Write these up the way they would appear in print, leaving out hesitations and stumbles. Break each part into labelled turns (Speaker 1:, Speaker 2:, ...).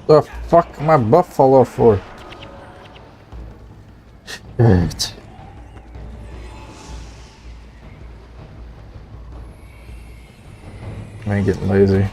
Speaker 1: The fuck my buffalo for? Shit. Man, getting lazy.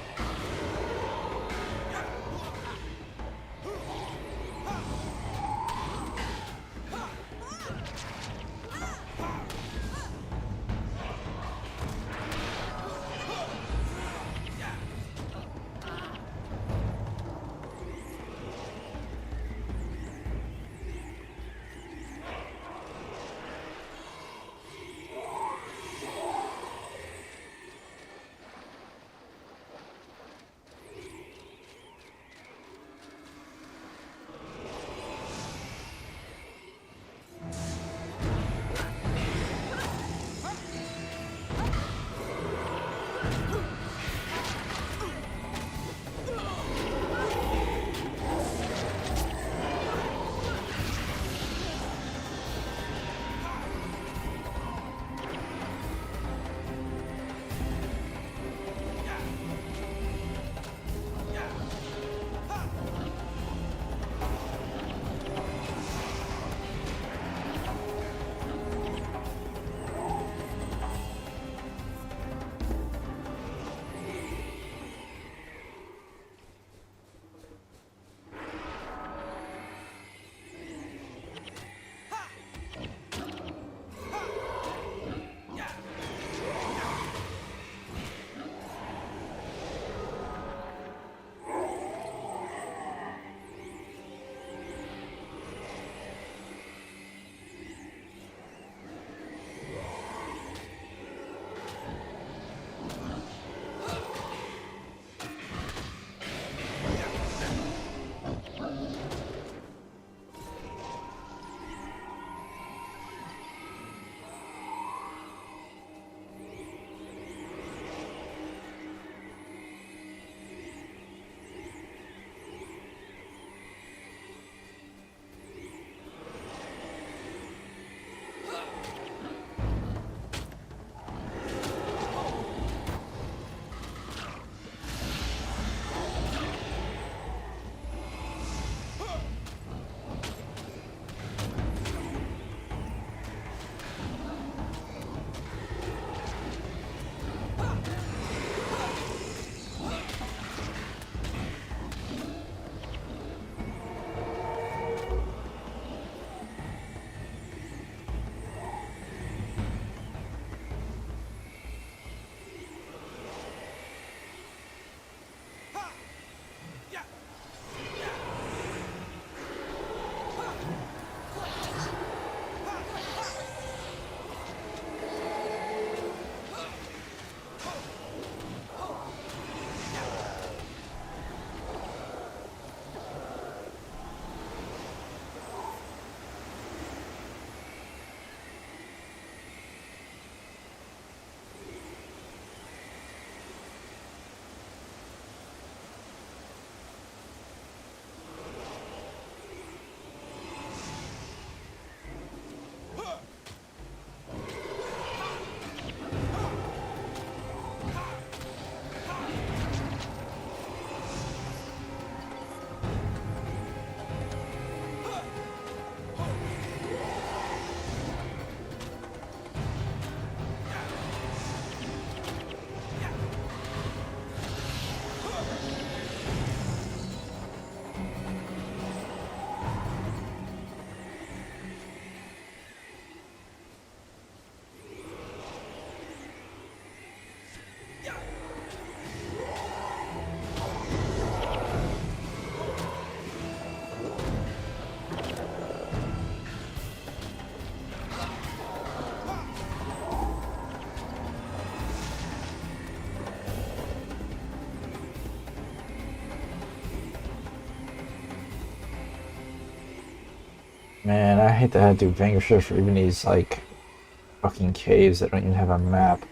Speaker 1: Man, I hate to have to do Vanquisher for even these, like, fucking caves that don't even have a map.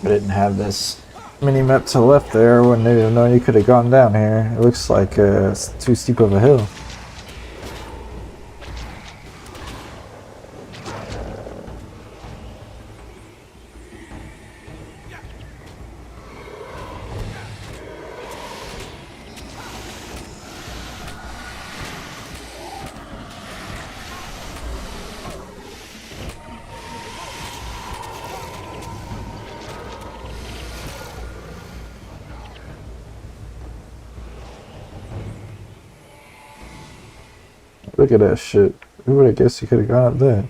Speaker 1: I didn't have this mini map to the left there. I wouldn't even know you could have gone down here. It looks like it's too steep of a hill. Look at that shit. Who would have guessed you could have gone up there?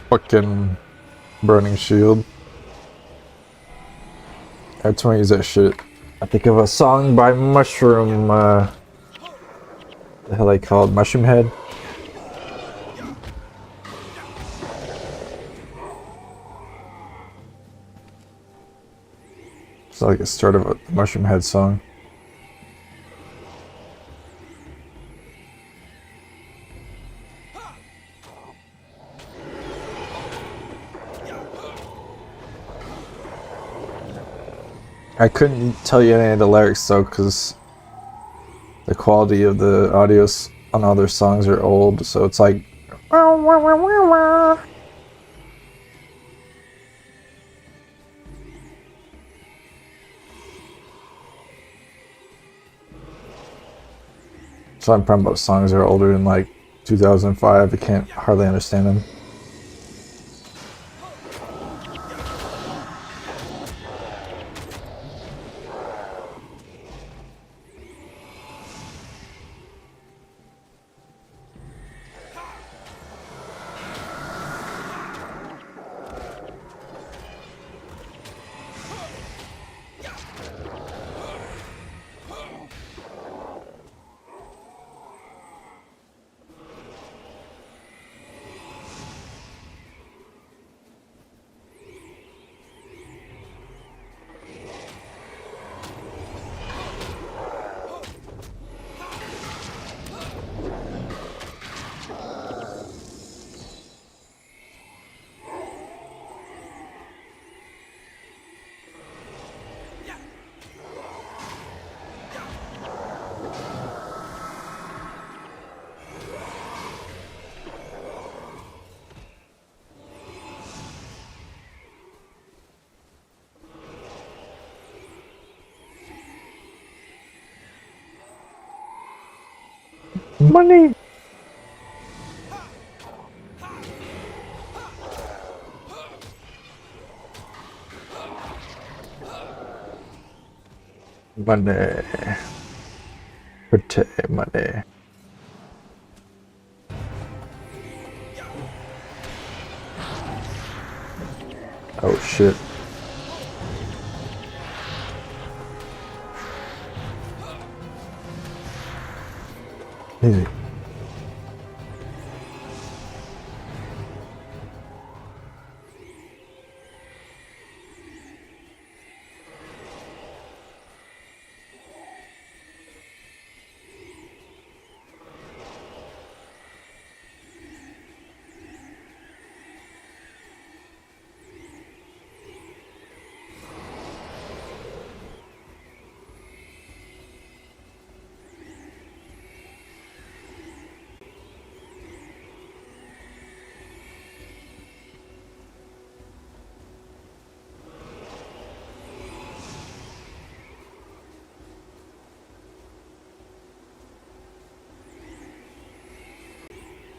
Speaker 1: Fucking burning shield. I had to use that shit. I think of a song by Mushroom, the hell they called? Mushroom Head? It's like the start of a Mushroom Head song. I couldn't tell you any of the lyrics though, because the quality of the audios on all their songs are old, so it's like. So I'm talking about songs that are older than like 2005. I can't hardly understand them. Money! Money. Pretty money. Oh shit. Easy.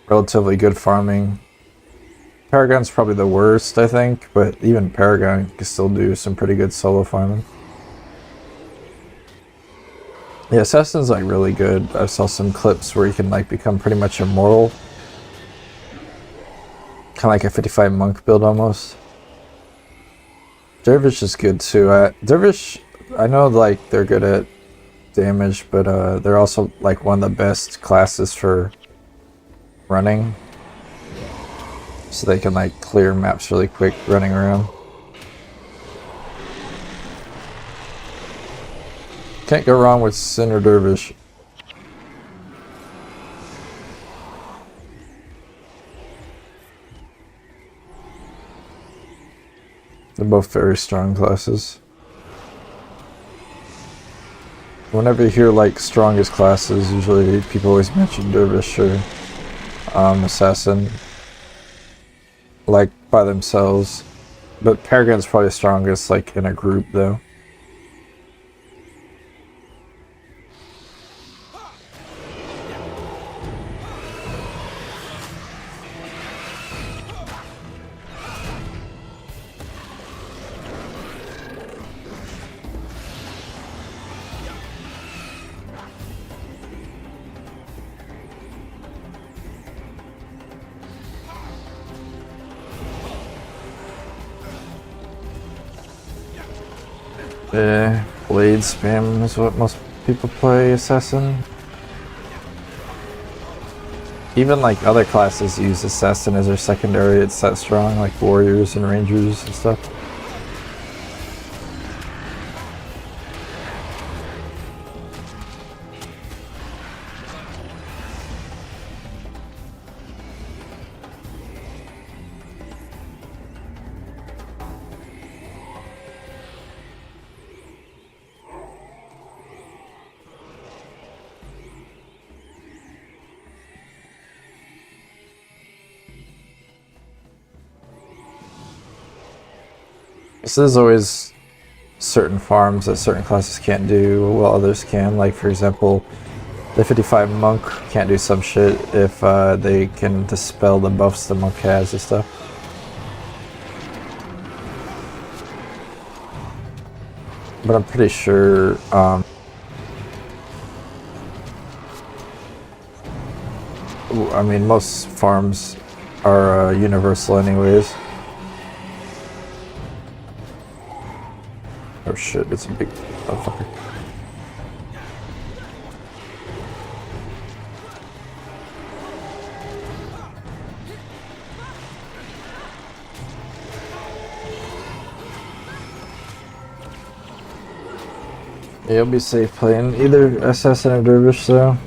Speaker 1: Relatively good farming. Paragon's probably the worst, I think, but even Paragon can still do some pretty good solo farming. Yeah, Assassin's like really good. I saw some clips where you can like become pretty much immortal. Kind of like a 55 monk build almost. Dervish is good too. Dervish, I know like they're good at damage, but they're also like one of the best classes for running. So they can like clear maps really quick running around. Can't go wrong with Sin or Dervish. They're both very strong classes. Whenever you hear like strongest classes, usually people always mention Dervish or Assassin, like by themselves. But Paragon's probably strongest like in a group though. Blade spam is what most people play Assassin. Even like other classes use Assassin as their secondary, it's that strong, like Warriors and Rangers and stuff. So there's always certain farms that certain classes can't do while others can. Like for example, the 55 monk can't do some shit if they can dispel the buffs the monk has and stuff. But I'm pretty sure I mean most farms are universal anyways. Oh shit, it's a big motherfucker. Yeah, you'll be safe playing either Assassin or Dervish though.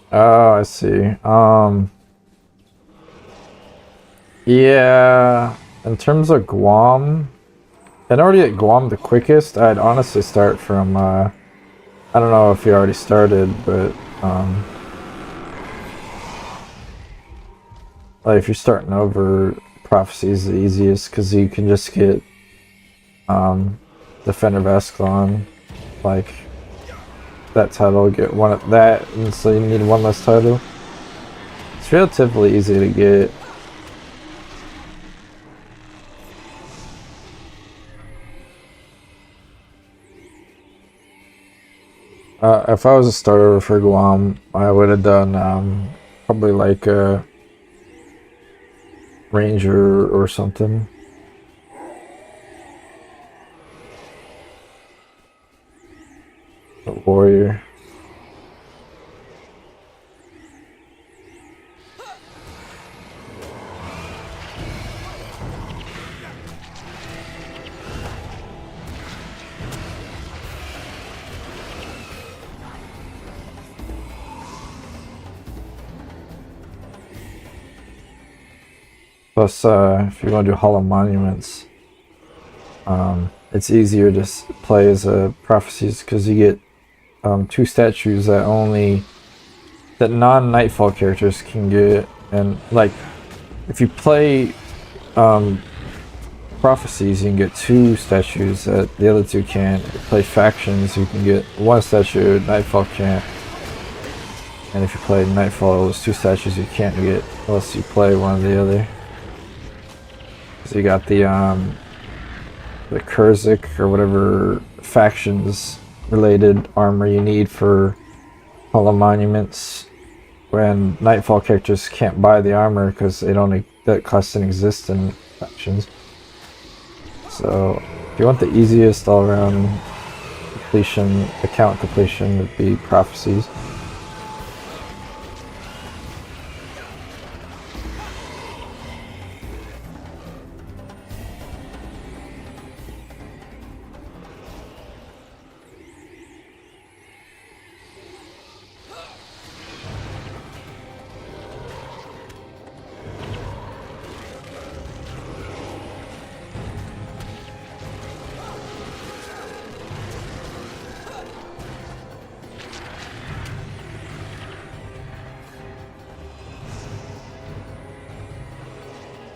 Speaker 1: Oh, I see. Yeah, in terms of Guam, in order to get Guam the quickest, I'd honestly start from, I I don't know if you already started, but like if you're starting over, Prophecy is the easiest because you can just get Defender of Ascalon, like that title, get one of that, and so you need one less title. It's relatively easy to get. If I was a starter for Guam, I would have done probably like a Ranger or something. A Warrior. Plus, if you want to do Hollow Monuments, it's easier to play as a Prophecies because you get two statues that non-Nightfall characters can get, and like if you play Prophecies, you can get two statues that the other two can't. If you play Factions, you can get one statue Nightfall can't. And if you play Nightfall, there's two statues you can't get unless you play one or the other. So you got the Kurzik or whatever factions related armor you need for Hollow Monuments, when Nightfall characters can't buy the armor because that class doesn't exist in factions. So if you want the easiest all-around completion, account completion, would be Prophecies.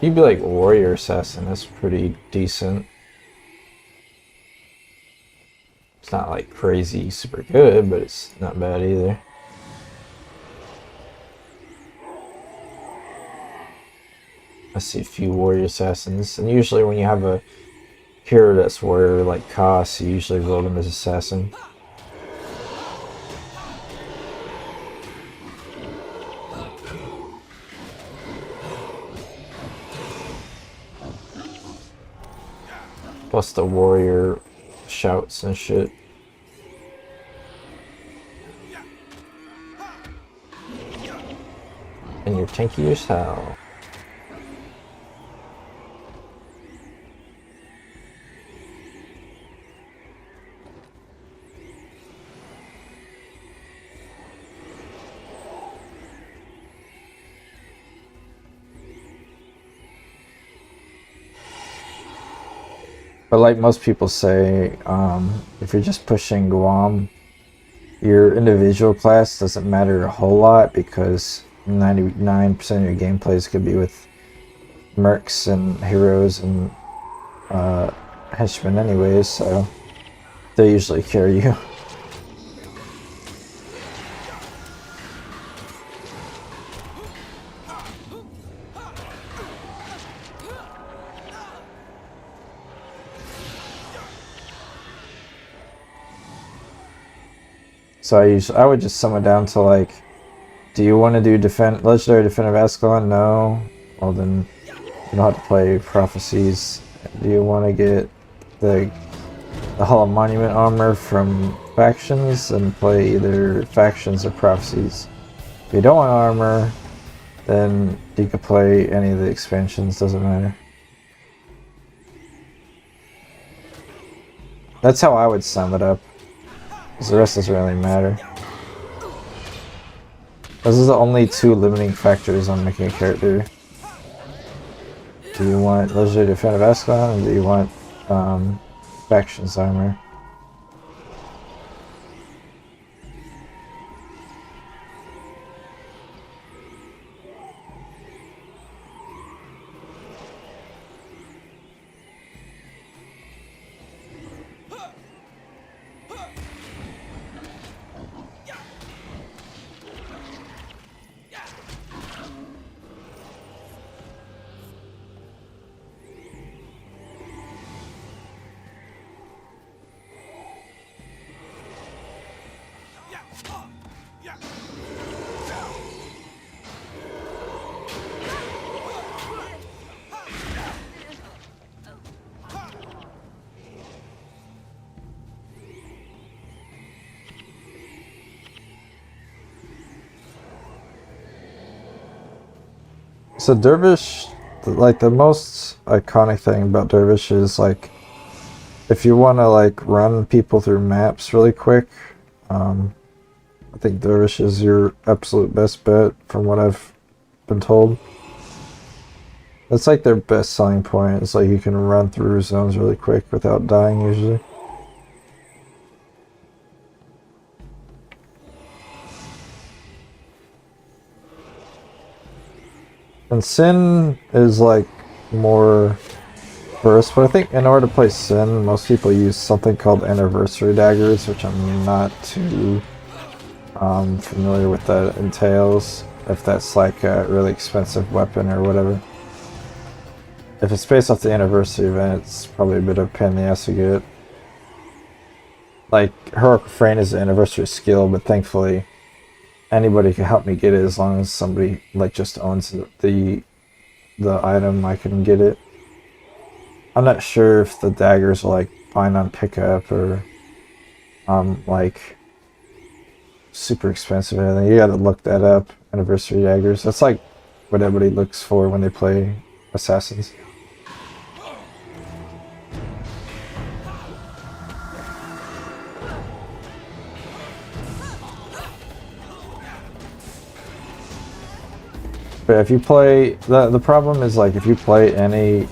Speaker 1: You'd be like Warrior Assassin, that's pretty decent. It's not like crazy super good, but it's not bad either. I see a few Warrior Assassins, and usually when you have a hero that's Warrior like Koss, you usually vote him as Assassin. Plus the Warrior shouts and shit. And you're tanky as hell. But like most people say, if you're just pushing Guam, your individual class doesn't matter a whole lot because 99% of your gameplays could be with mercs and heroes and henchmen anyways, so they usually carry you. So I would just sum it down to like, do you want to do Legendary Defender of Ascalon? No. Well then, you don't have to play Prophecies. Do you want to get the Hollow Monument armor from Factions and play either Factions or Prophecies? If you don't want armor, then you could play any of the expansions, doesn't matter. That's how I would sum it up. The rest doesn't really matter. Those are the only two limiting factors on making a character. Do you want Legendary Defender of Ascalon, or do you want Factions armor? So Dervish, like the most iconic thing about Dervish is like if you want to like run people through maps really quick, um, I think Dervish is your absolute best bet from what I've been told. That's like their best selling point. It's like you can run through zones really quick without dying usually. And Sin is like more burst, but I think in order to play Sin, most people use something called Anniversary Daggers, which I'm not too familiar with that entails. If that's like a really expensive weapon or whatever. If it's based off the Anniversary event, it's probably a bit of a pain in the ass to get. Like, Heroic Refrain is an Anniversary skill, but thankfully anybody can help me get it as long as somebody like just owns the item. I can get it. I'm not sure if the daggers are like fine on pickup or like super expensive or anything. You gotta look that up. Anniversary daggers. That's like what everybody looks for when they play assassins. But if you play the problem is like if you play any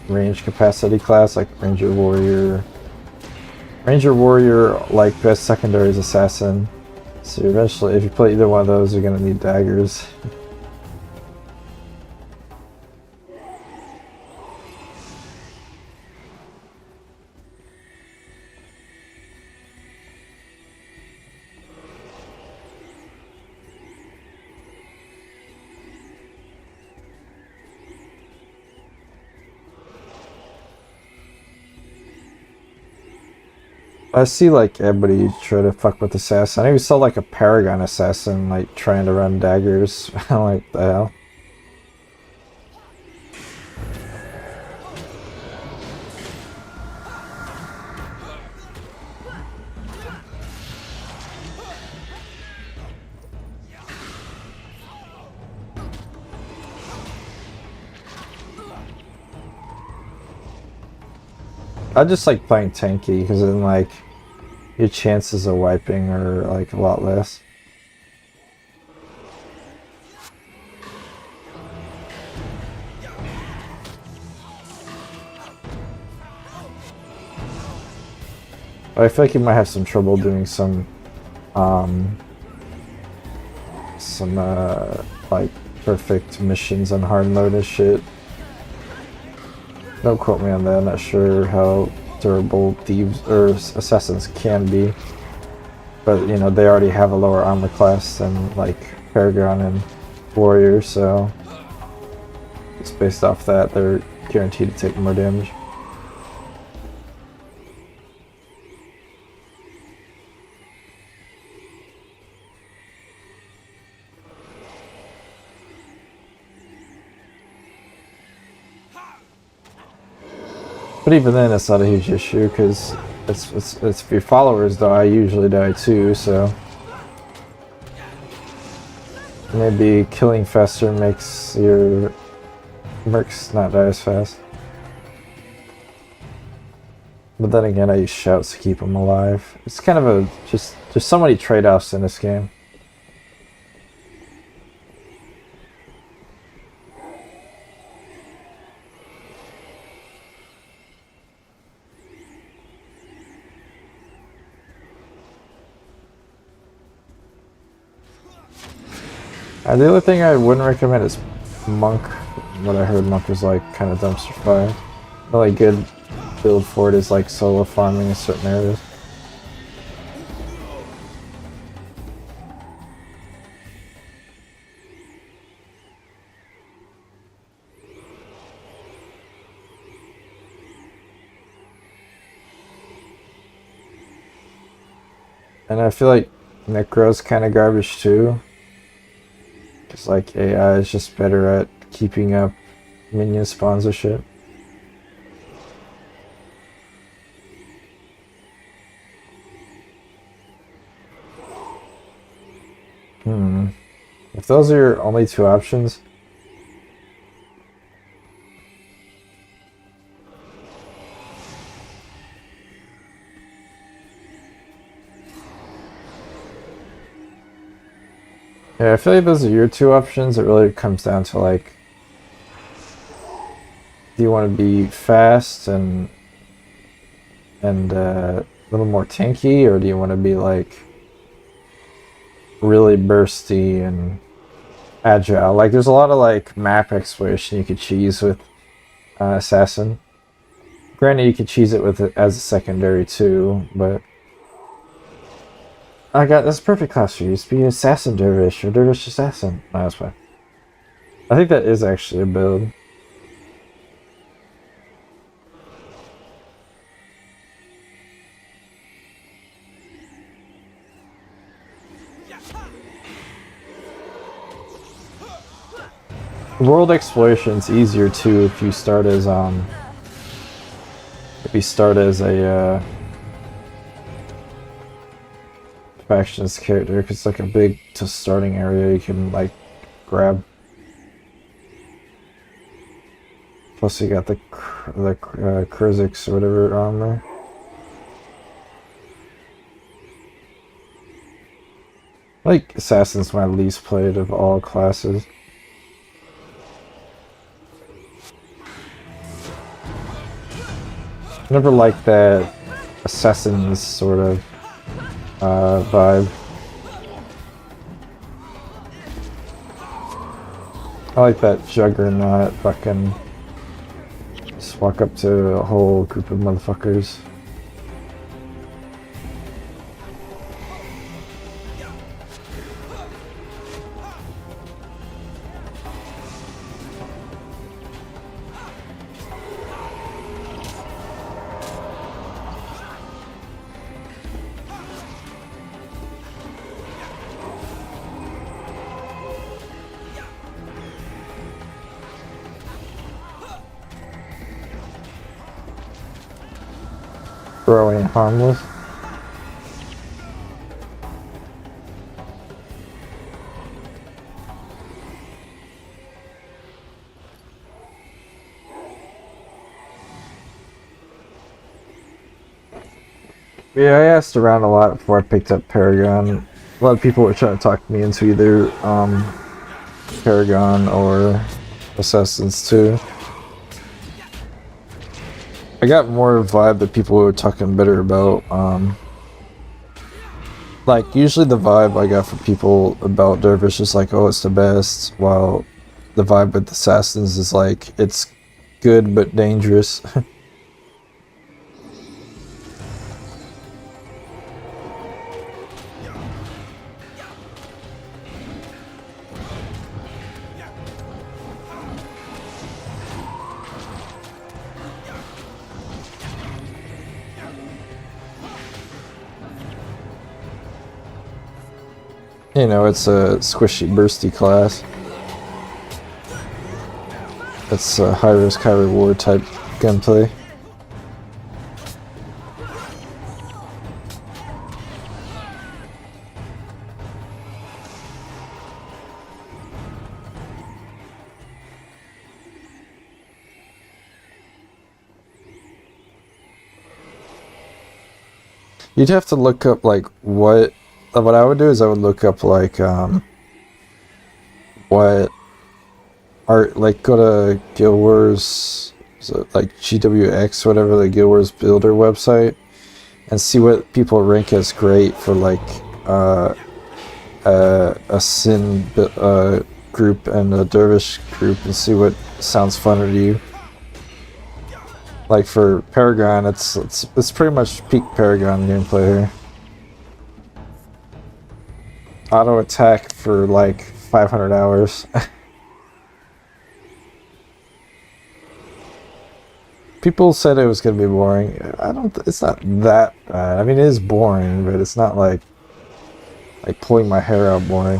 Speaker 1: range capacity class like Ranger Warrior like best secondary is Assassin. So eventually if you play either one of those you're gonna need daggers. I see like everybody try to fuck with Assassin. I even saw like a Paragon Assassin like trying to run daggers. I'm like, the hell? I just like playing tanky because then like your chances of wiping are like a lot less. But I feel like you might have some trouble doing some like perfect missions on hard mode and shit. Don't quote me on that. I'm not sure how durable thieves or assassins can be, but you know they already have a lower armor class than like Paragon and Warrior, so it's based off that they're guaranteed to take more damage. But even then, it's not a huge issue because it's if your followers die, usually die too. So maybe killing faster makes your mercs not die as fast. But then again, I use shouts to keep them alive. It's kind of a just so many trade-offs in this game. The other thing I wouldn't recommend is Monk. What I heard Monk was like kind of dumpster fire. The only good build for it is like solo farming in certain areas. And I feel like Necro's kind of garbage too. Because like AI is just better at keeping up minion spawns or shit. If those are your only two options, Yeah, I feel like those are your two options. It really comes down to like, do you want to be fast and a little more tanky, or do you want to be like really bursty and agile? Like, there's a lot of like map exploration you could cheese with assassin. Granted, you could cheese it with it as a secondary too, but I got this perfect class for you. Just be assassin dervish or dervish assassin. No, that's fine. I think that is actually a build. World exploration's easier too if you start as a factions character, because it's like a big starting area you can like grab. Plus you got the Krzix or whatever armor. Like assassin's my least played of all classes. Never liked that assassin's sort of vibe. I like that juggernaut fucking just walk up to a whole group of motherfuckers. Bro ain't harmless. Yeah, I asked around a lot before I picked up Paragon. A lot of people were trying to talk me into either Paragon or Assassins too. I got more vibe that people were talking better about. Like, usually the vibe I got from people about Dervish is like, oh, it's the best, while the vibe with Assassins is like, it's good but dangerous. You know, it's a squishy, bursty class. It's a high risk, high reward type gunplay. You'd have to look up like what I would do is I would look up like what art, like go to Guild Wars, so like GWX, whatever, the Guild Wars builder website, and see what people rank as great for like a Sin group and a Dervish group, and see what sounds funner to you. Like for Paragon, it's pretty much peak Paragon gameplay here. Auto attack for like 500 hours. People said it was gonna be boring. I don't. It's not that bad. I mean, it is boring, but it's not like pulling my hair out boring.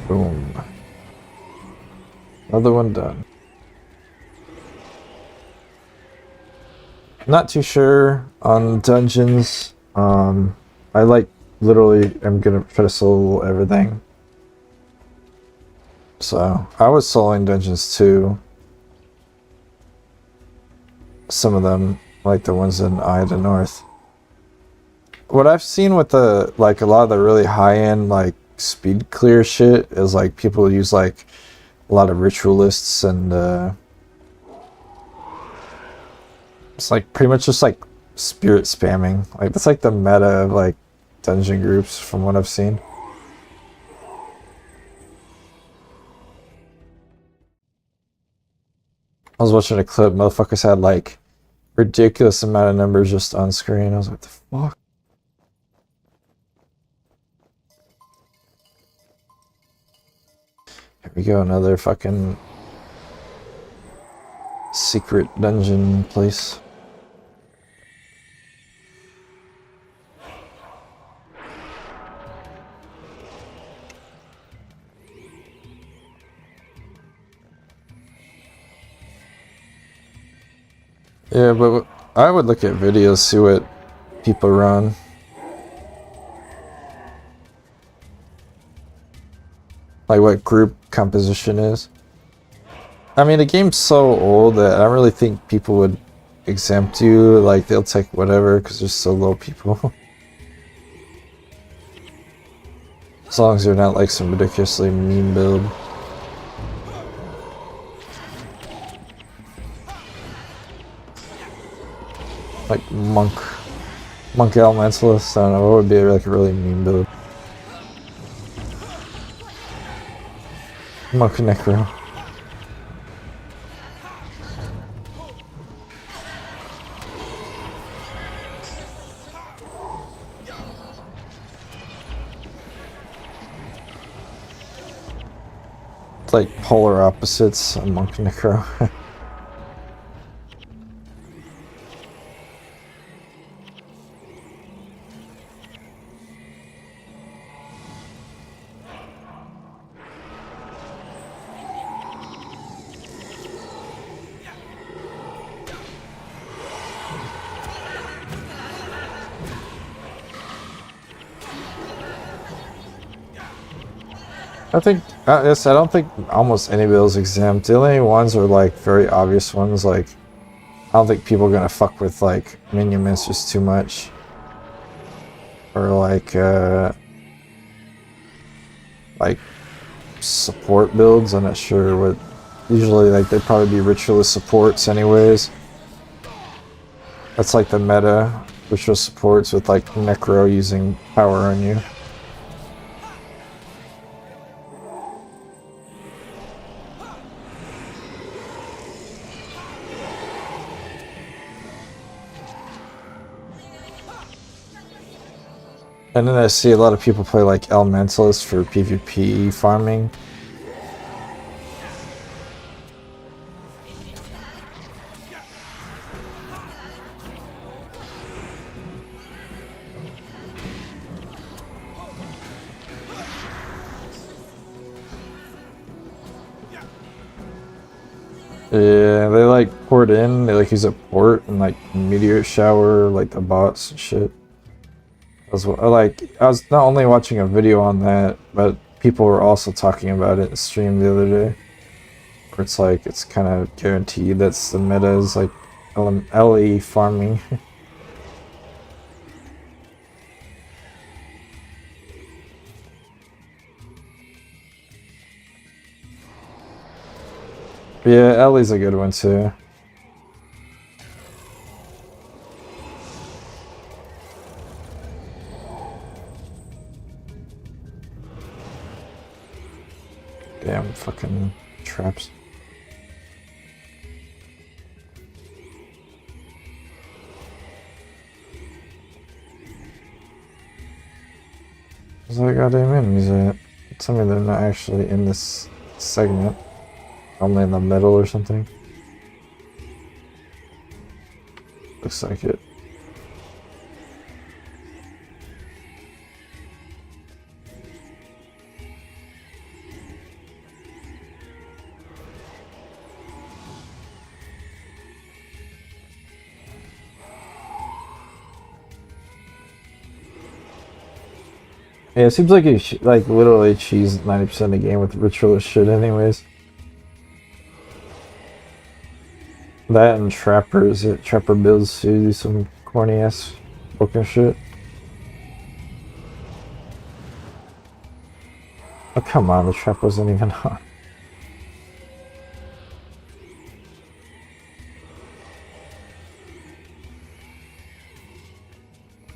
Speaker 1: Boom. Another one done. Not too sure on dungeons. I like literally am gonna try to solo everything. So I was soloing dungeons too. Some of them, like the ones in Eye of the North. What I've seen with the like a lot of the really high end like speed clear shit is like people use like a lot of ritualists and it's like pretty much just like spirit spamming. Like that's like the meta of like dungeon groups from what I've seen. I was watching a clip, motherfuckers had like ridiculous amount of numbers just on screen. I was like, what the fuck? Here we go, another fucking secret dungeon place. Yeah, but I would look at videos, see what people run. Like what group composition is. I mean, the game's so old that I don't really think people would exempt you. Like, they'll take whatever because there's so low people. As long as you're not like some ridiculously mean build. Like Monk Elementalist, I don't know, what would be like a really mean build? Monk Necro. It's like polar opposites, a Monk Necro. I think, yes, I don't think almost any builds exempt. The only ones are like very obvious ones, like, I don't think people are gonna fuck with like minion minsters too much. Or like support builds, I'm not sure what, usually like they'd probably be ritualist supports anyways. That's like the meta, ritual supports with like Necro using power on you. And then I see a lot of people play like Elementalist for PvP farming. Yeah, they like port in, they like use a port and like meteor shower like the bots and shit. I was not only watching a video on that, but people were also talking about it in stream the other day. Where it's like, it's kind of guaranteed that's the meta is like LE farming. Yeah, LE's a good one too. Damn fucking traps. Where's that goddamn enemies at? Tell me they're not actually in this segment. Only in the middle or something. Looks like it. Yeah, it seems like you like literally cheese 90% of the game with ritualist shit anyways. That and trappers, trapper builds to do some corny ass looking shit. Oh come on, the trap wasn't even on.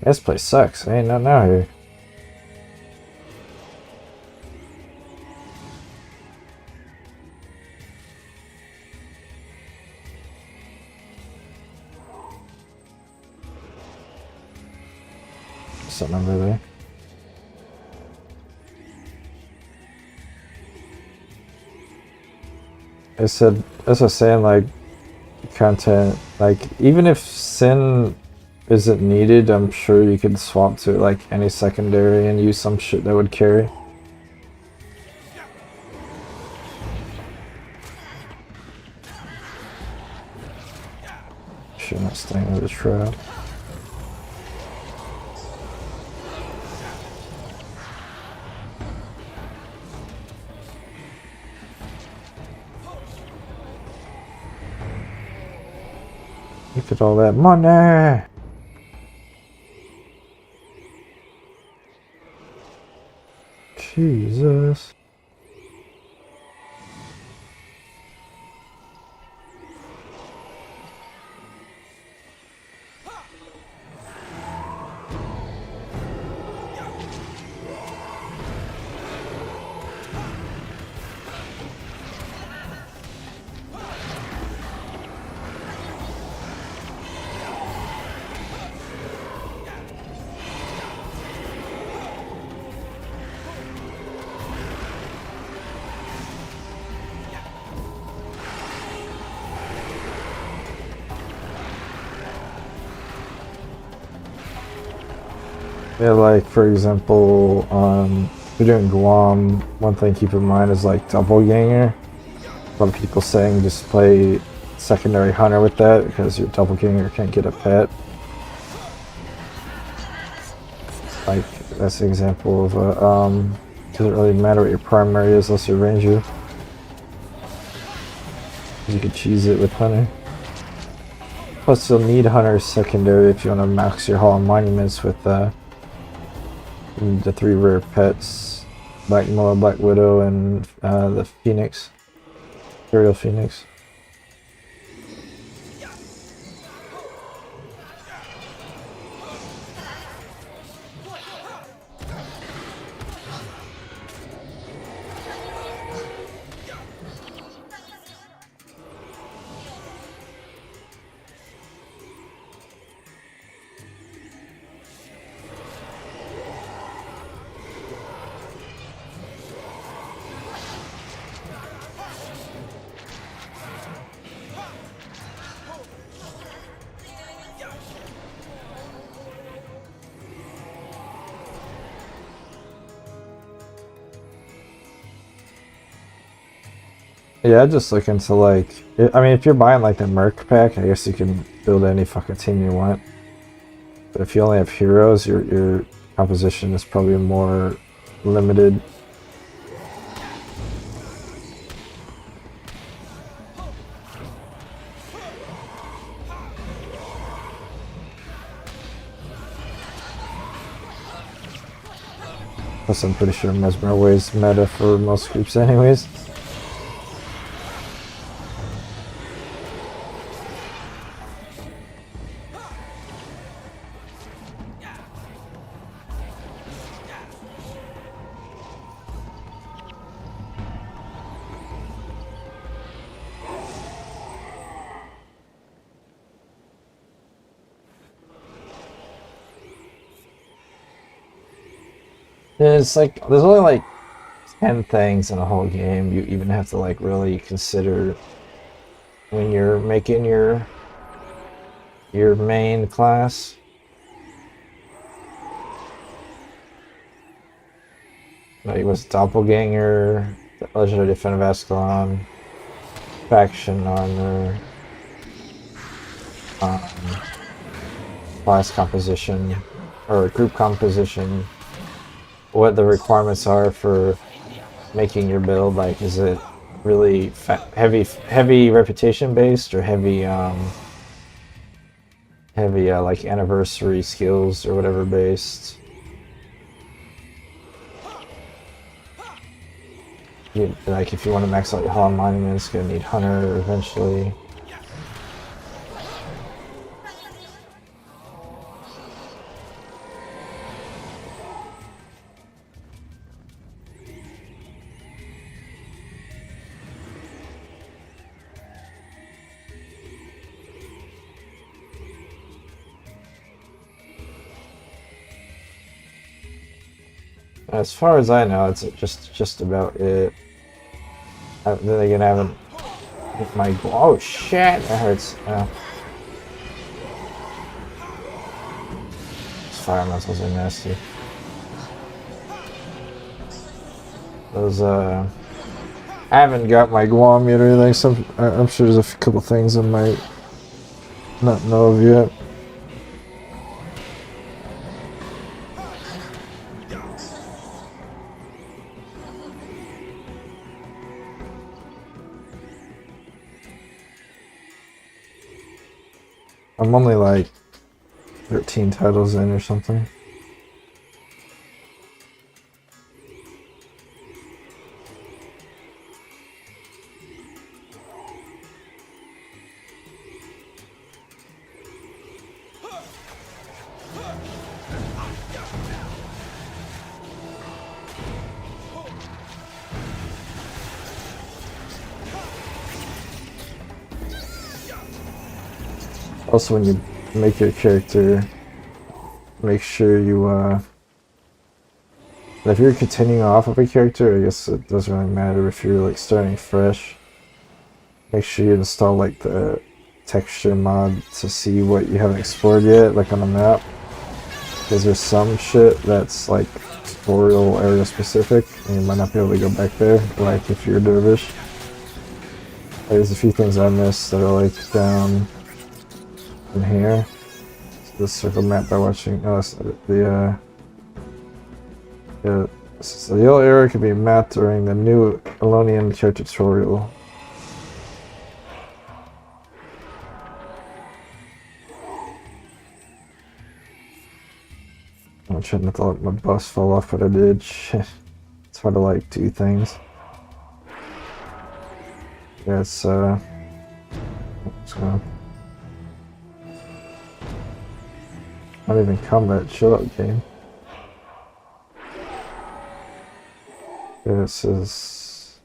Speaker 1: This place sucks. Ain't nothing out here. Something over there. I said, as I was saying, like, content, like, even if Sin isn't needed, I'm sure you could swap to, like, any secondary and use some shit that would carry. Should not staying with the trap. Look at all that money! Jesus. Yeah, like for example, if you're doing Guam, one thing to keep in mind is like doppelganger. A lot of people saying just play secondary hunter with that because your doppelganger can't get a pet. Like that's an example of a doesn't really matter what your primary is unless you ranger. You could cheese it with hunter. Plus you'll need hunter secondary if you want to max your Hall of Monuments with the 3 rare pets, Black Moa, Black Widow, and the Phoenix, Imperial Phoenix. Yeah, I just look into like, I mean, if you're buying like the Merc pack, I guess you can build any fucking team you want. But if you only have heroes, your composition is probably more limited. Plus, I'm pretty sure Mesmer Way's meta for most groups, anyways. It's like there's only like 10 things in a whole game you even have to like really consider when you're making your main class. Like it was Doppelganger, Legendary Defender of Ascalon, Faction Armor, class composition, or group composition, what the requirements are for making your build. Like, is it really heavy reputation based, or heavy like anniversary skills or whatever based? Like, if you want to max out your Hall Monuments, gonna need Hunter eventually. As far as I know, it's just about it. Then again, I haven't hit my goal. Oh shit, that hurts. These fire missiles are nasty. Those I haven't got my Guam yet or anything, so I'm sure there's a couple things I might not know of yet. I'm only like 13 titles in or something. Also, when you make your character, make sure you, if you're continuing off of a character, I guess it doesn't really matter if you're like starting fresh. Make sure you install like the texture mod to see what you haven't explored yet, like on the map. Because there's some shit that's like tutorial area specific, and you might not be able to go back there, like if you're a dervish. There's a few things I missed that are like down in here. So this circle map by watching. Oh, the so the yellow area can be mapped during the new Elonian character tutorial. I'm trying not to let my bus fall off, but I did. Shit. It's hard to like do things. Yeah, it's not even combat, chill out game. Yeah, this is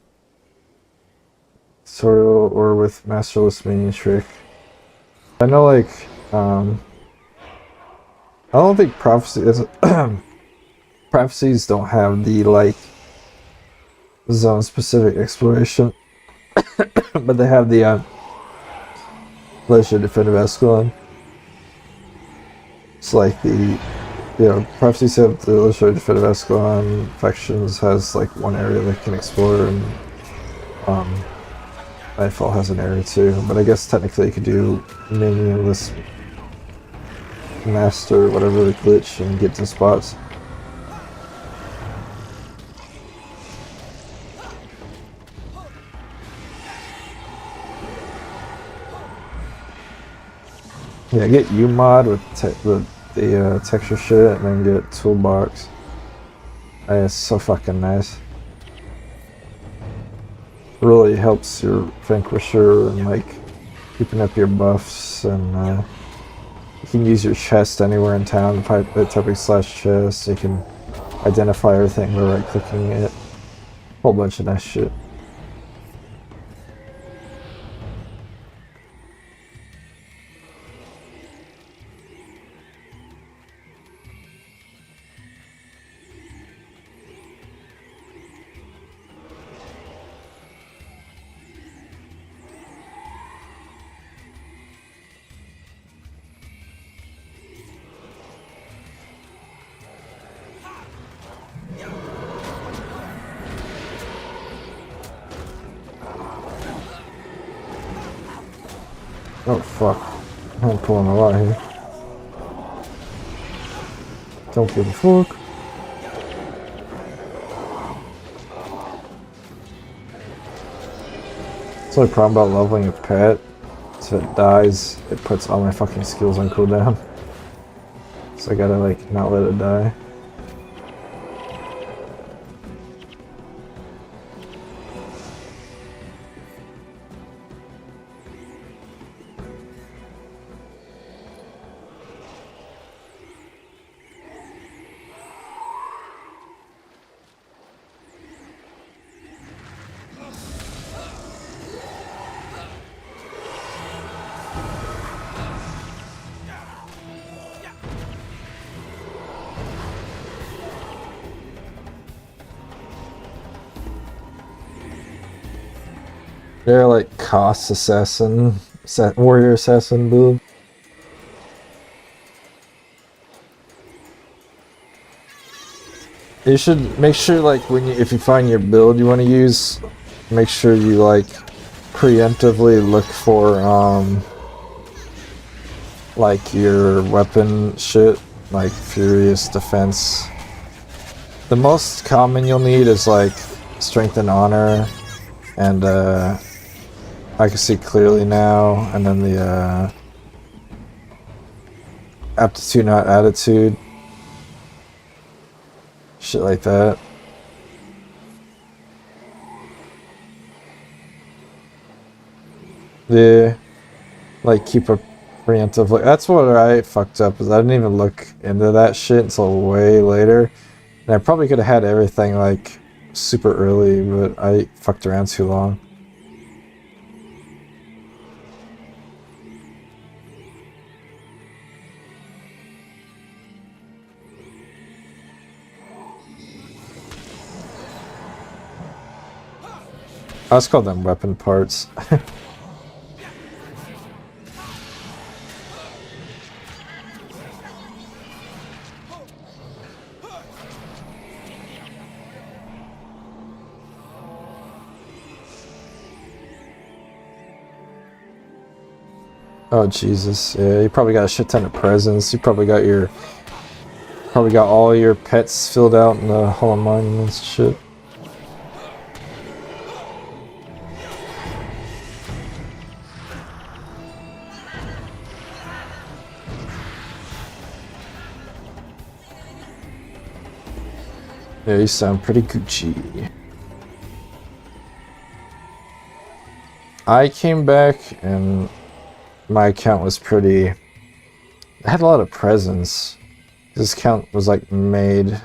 Speaker 1: tutorial or with masterless minion trick. I know, like, I don't think prophecy is prophecies don't have the like zone specific exploration, but they have the legendary definitive escalon. It's like the, prophecies have the legendary definitive escalon. Factions has like one area they can explore, and Nightfall has an area too. But I guess technically you could do minionless master whatever the glitch and get to spots. Yeah, get Umod with the texture shit, and then get Toolbox. It's so fucking nice. Really helps your Vanquisher and like keeping up your buffs, and you can use your chest anywhere in town. Typing /chest, you can identify everything by right clicking it. Whole bunch of nice shit. Oh fuck, I'm pulling a lot here. Don't give a fuck. That's the only problem about leveling a pet. So if it dies, it puts all my fucking skills on cooldown. So I gotta like not let it die. They're like cost assassin, warrior assassin build. You should make sure like if you find your build you want to use, make sure you like preemptively look for like your weapon shit, like furious defense. The most common you'll need is like strength and honor, and I can see clearly now, and then the aptitude not attitude, shit like that. Yeah, like keep a preemptive look. That's what I fucked up, is I didn't even look into that shit until way later, and I probably could have had everything like super early, but I fucked around too long. I just call them weapon parts. Oh Jesus! Yeah, you probably got a shit ton of presents. You probably got all your pets filled out in the Hall of Monuments and shit. Yeah, you sound pretty Gucci. I came back and my account was pretty... I had a lot of presents. This account was like made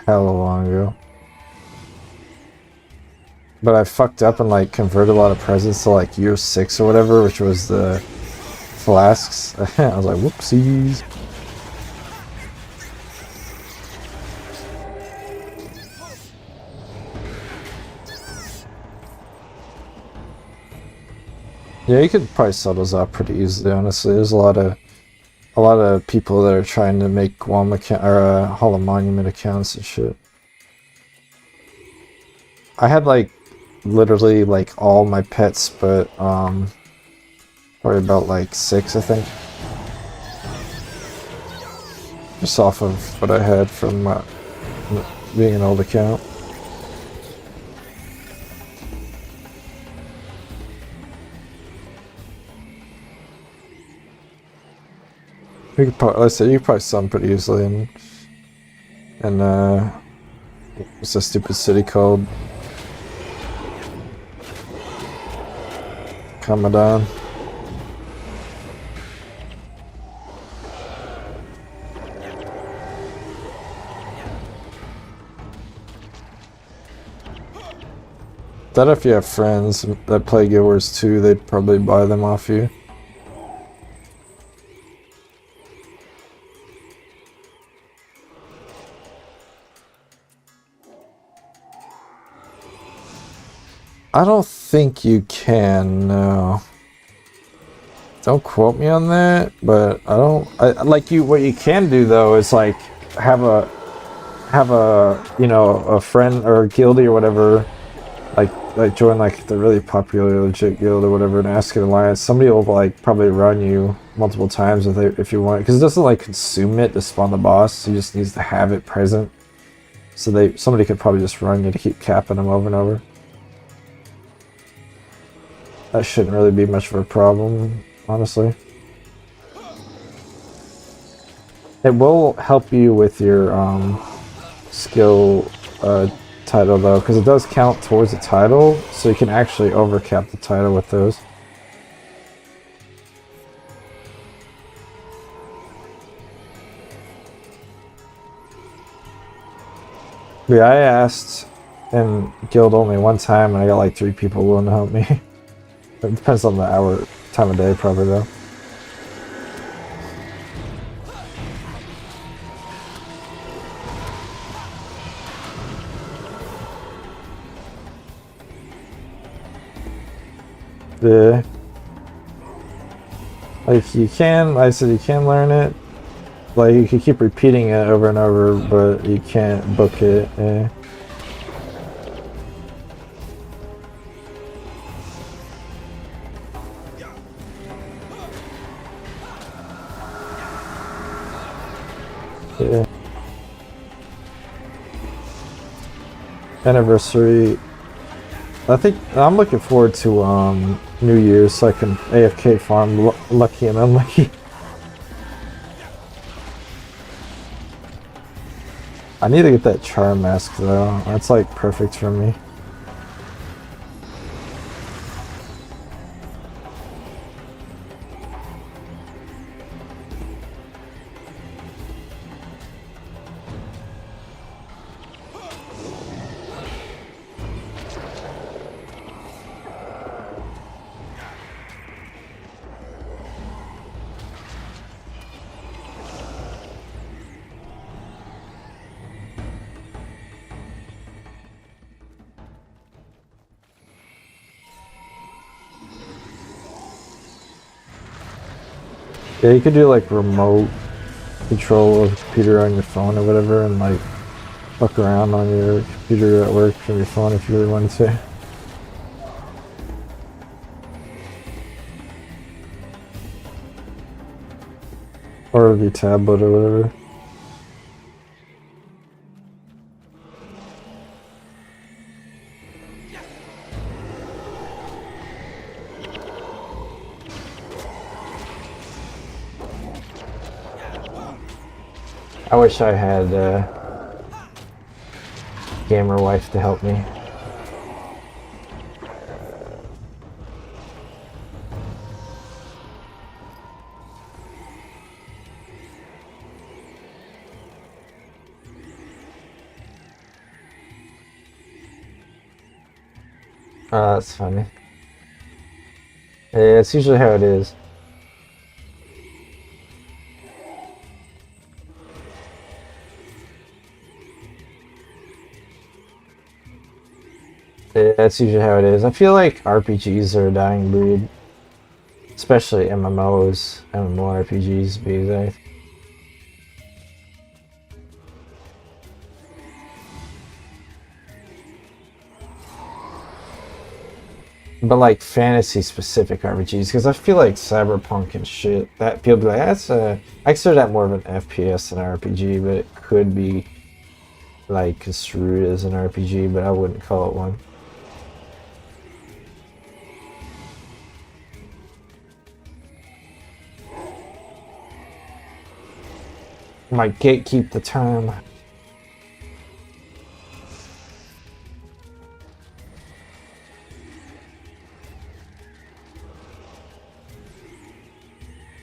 Speaker 1: hella long ago. But I fucked up and like converted a lot of presents to like year 6 or whatever, which was the flasks. I was like, whoopsies. Yeah, you could probably sell those out pretty easily, honestly. There's a lot of people that are trying to make Guam account or Hall of Monument accounts and shit. I had like literally like all my pets, but probably about like 6, I think. Just off of what I had from being an old account. You could probably, like I said, you could probably sell them pretty easily, and what's that stupid city called? Ramadan. That if you have friends that play Guild Wars 2, they'd probably buy them off you. I don't think you can, no. Don't quote me on that, but like what you can do though is like have a you know, a friend or a guildie or whatever, like join like the really popular legit guild or whatever and ask an alliance. Somebody will like probably run you multiple times if you want, because it doesn't like consume it to spawn the boss. He just needs to have it present. So somebody could probably just run you to keep capping them over and over. that shouldn't really be much of a problem, honestly. It will help you with your skill title though, because it does count towards the title, so you can actually overcap the title with those. Yeah, I asked in guild only one time, and I got like 3 people willing to help me. It depends on the hour, time of day, probably though. Yeah. Like you can, like I said, you can learn it. Like you can keep repeating it over and over, but you can't book it. Yeah. Yeah. Anniversary. I think I'm looking forward to New Year's so I can AFK farm lucky and unlucky. I need to get that charm mask though. That's like perfect for me. Yeah, you could do like remote control of the computer on your phone or whatever, and like fuck around on your computer at work from your phone if you really wanted to. Or your tablet or whatever. I wish I had a gamer wife to help me. Oh, that's funny. Yeah, it's usually how it is. Yeah, that's usually how it is. I feel like RPGs are a dying breed. Especially MMOs, MMORPGs, because but like fantasy specific RPGs, because I feel like Cyberpunk and shit, that people be like, that's a, I consider that more of an FPS than an RPG, but it could be like construed as an RPG, but I wouldn't call it one. Might gatekeep the term.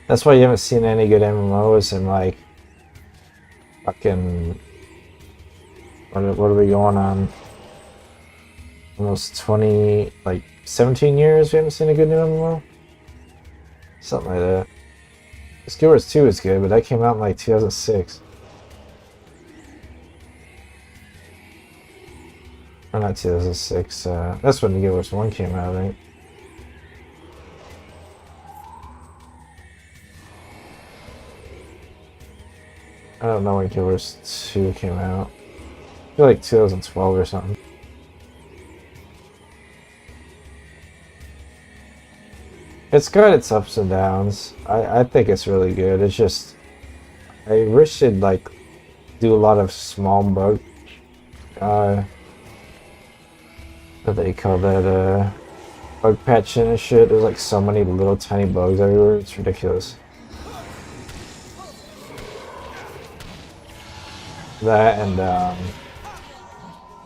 Speaker 1: That's why you haven't seen any good MMOs in like fucking what are we going on? Almost 20, like 17 years we haven't seen a good new MMO? Something like that. Guild Wars 2 is good, but that came out in like 2006. Or not 2006, that's when the Guild Wars 1 came out, right? I don't know when Guild Wars 2 came out. I feel like 2012 or something. It's got its ups and downs. I think it's really good. It's just I wish it'd like do a lot of small bug what they call that bug patching and shit. There's like so many little tiny bugs everywhere. It's ridiculous. That and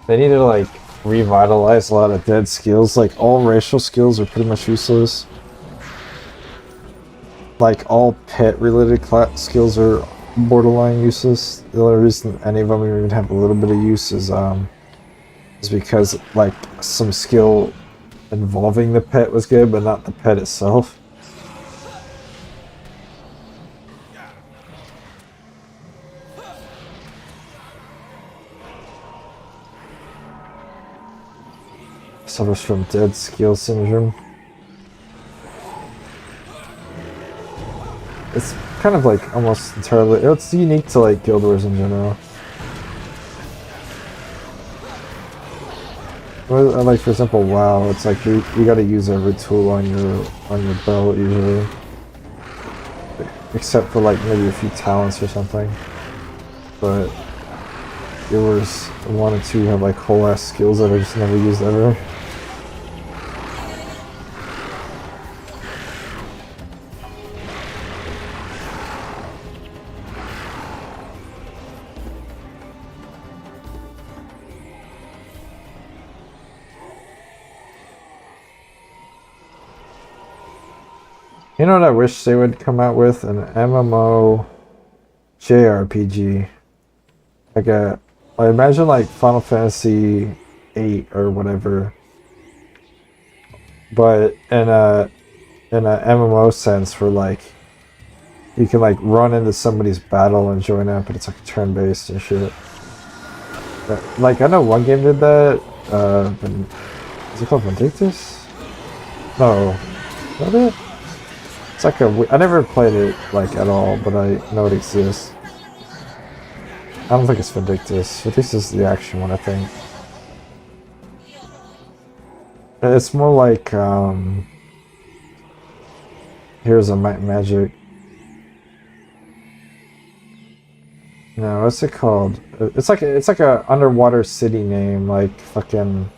Speaker 1: they need to like revitalize a lot of dead skills. Like all racial skills are pretty much useless. Like all pet related skills are borderline useless. The only reason any of them even have a little bit of use is because like some skill involving the pet was good, but not the pet itself. Suffers from dead skill syndrome. It's kind of like almost entirely, it's unique to like Guild Wars in general. Well, like for example, WoW, it's like you gotta use every tool on your belt usually, except for like maybe a few talents or something. But Guild Wars 1 and 2 have like whole ass skills that are just never used ever. You know what I wish they would come out with? An MMO JRPG. I imagine like Final Fantasy 8 or whatever. But in a MMO sense where like you can like run into somebody's battle and join up, but it's like turn-based and shit. Like I know one game did that. Is it called Vindictus? No. Is that it? It's like I never played it like at all, but I know it exists. I don't think it's Vindictus. Vindictus is the action one, I think. It's more like Heroes of Might and Magic. No, what's it called? It's like a underwater city name, like fucking.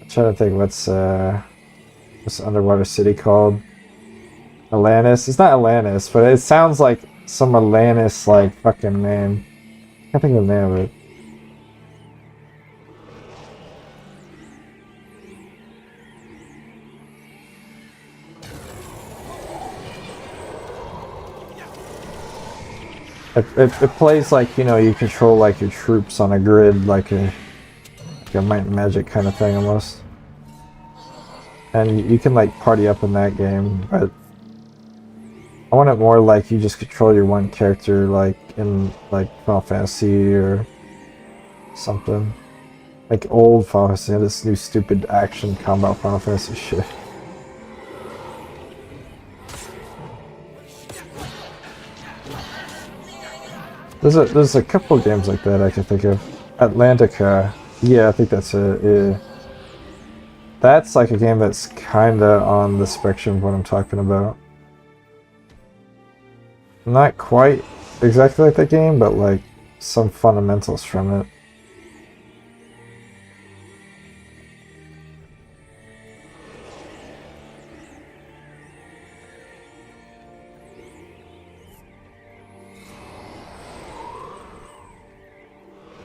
Speaker 1: I'm trying to think what's the underwater city called? Atlantis? It's not Atlantis, but it sounds like some Atlantis like fucking name. I can't think of the name of it. It plays like, you know, you control like your troops on a grid, like a Might and Magic kind of thing almost. And you can like party up in that game, but I want it more like you just control your one character, like in like Final Fantasy or something. Like old Final Fantasy, this new stupid action combat Final Fantasy shit. There's a couple of games like that I can think of. Atlantica, yeah, I think that's it. Yeah. That's like a game that's kinda on the spectrum of what I'm talking about. Not quite exactly like that game, but like some fundamentals from it.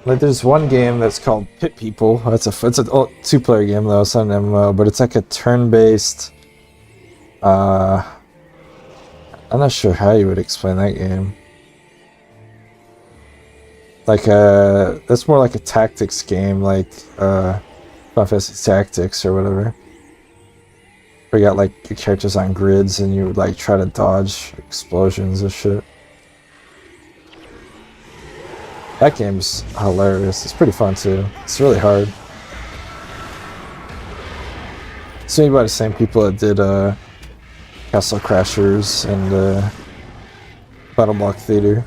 Speaker 1: Like there's one game that's called Pit People. It's a two-player game though, it's not an MMO, but it's like a turn-based. I'm not sure how you would explain that game. Like it's more like a tactics game, like Final Fantasy Tactics or whatever. Where you got like your characters on grids and you would like try to dodge explosions and shit. That game's hilarious. It's pretty fun too. It's really hard. It's made by the same people that did Castle Crashers and Battle Block Theater.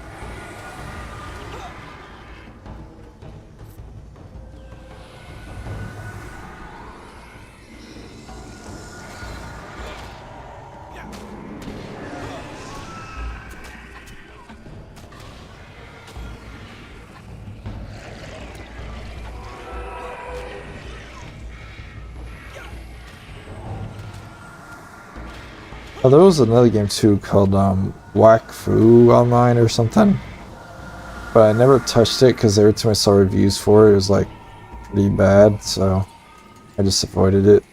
Speaker 1: Oh, there was another game too called Whack Fu Online or something. But I never touched it because every time I saw reviews for it, it was like pretty bad, so I just avoided it.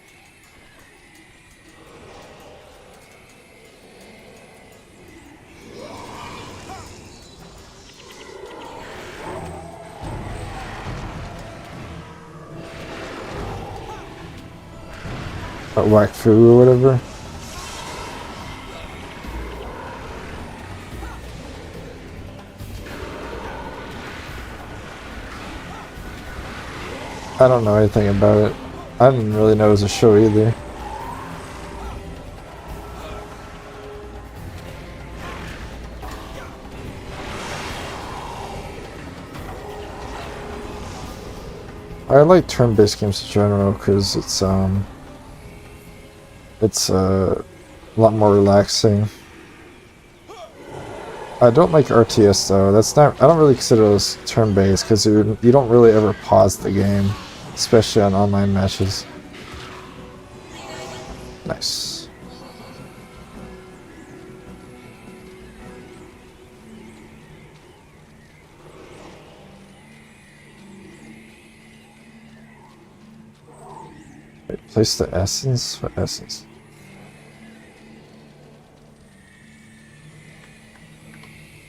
Speaker 1: Whack Fu or whatever. I don't know anything about it. I didn't really know it was a show either. I like turn-based games in general because it's a lot more relaxing. I don't like RTS though. That's not. I don't really consider those turn-based because you don't really ever pause the game, especially on online matches. Nice. Wait, place the essence. What essence?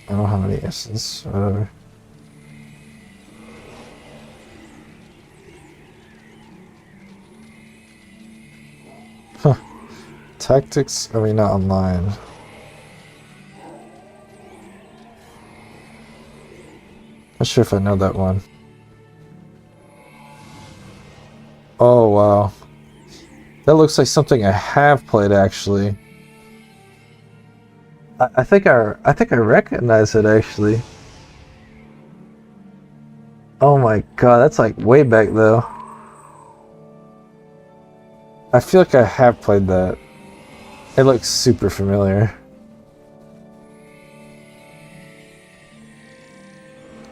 Speaker 1: I don't have any essence. Whatever. Huh. Tactics? I mean, not online. Not sure if I know that one. Oh, wow. That looks like something I have played, actually. I think I recognize it, actually. Oh my god, that's like way back, though. I feel like I have played that. It looks super familiar.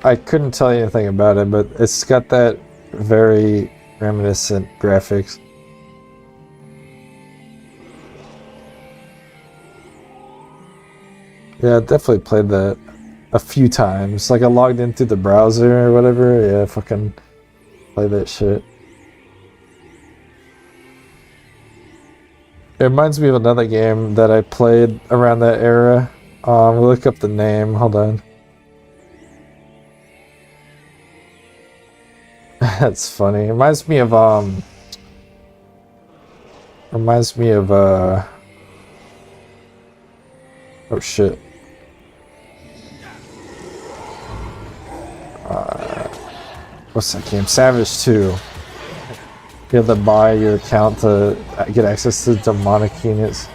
Speaker 1: I couldn't tell you anything about it, but it's got that very reminiscent graphics. Yeah, I definitely played that a few times. Like I logged in through the browser or whatever. Yeah, fucking play that shit. It reminds me of another game that I played around that era. We'll look up the name. Hold on. That's funny. It reminds me of oh shit. What's that game? Savage 2. You have to buy your account to get access to demonic units.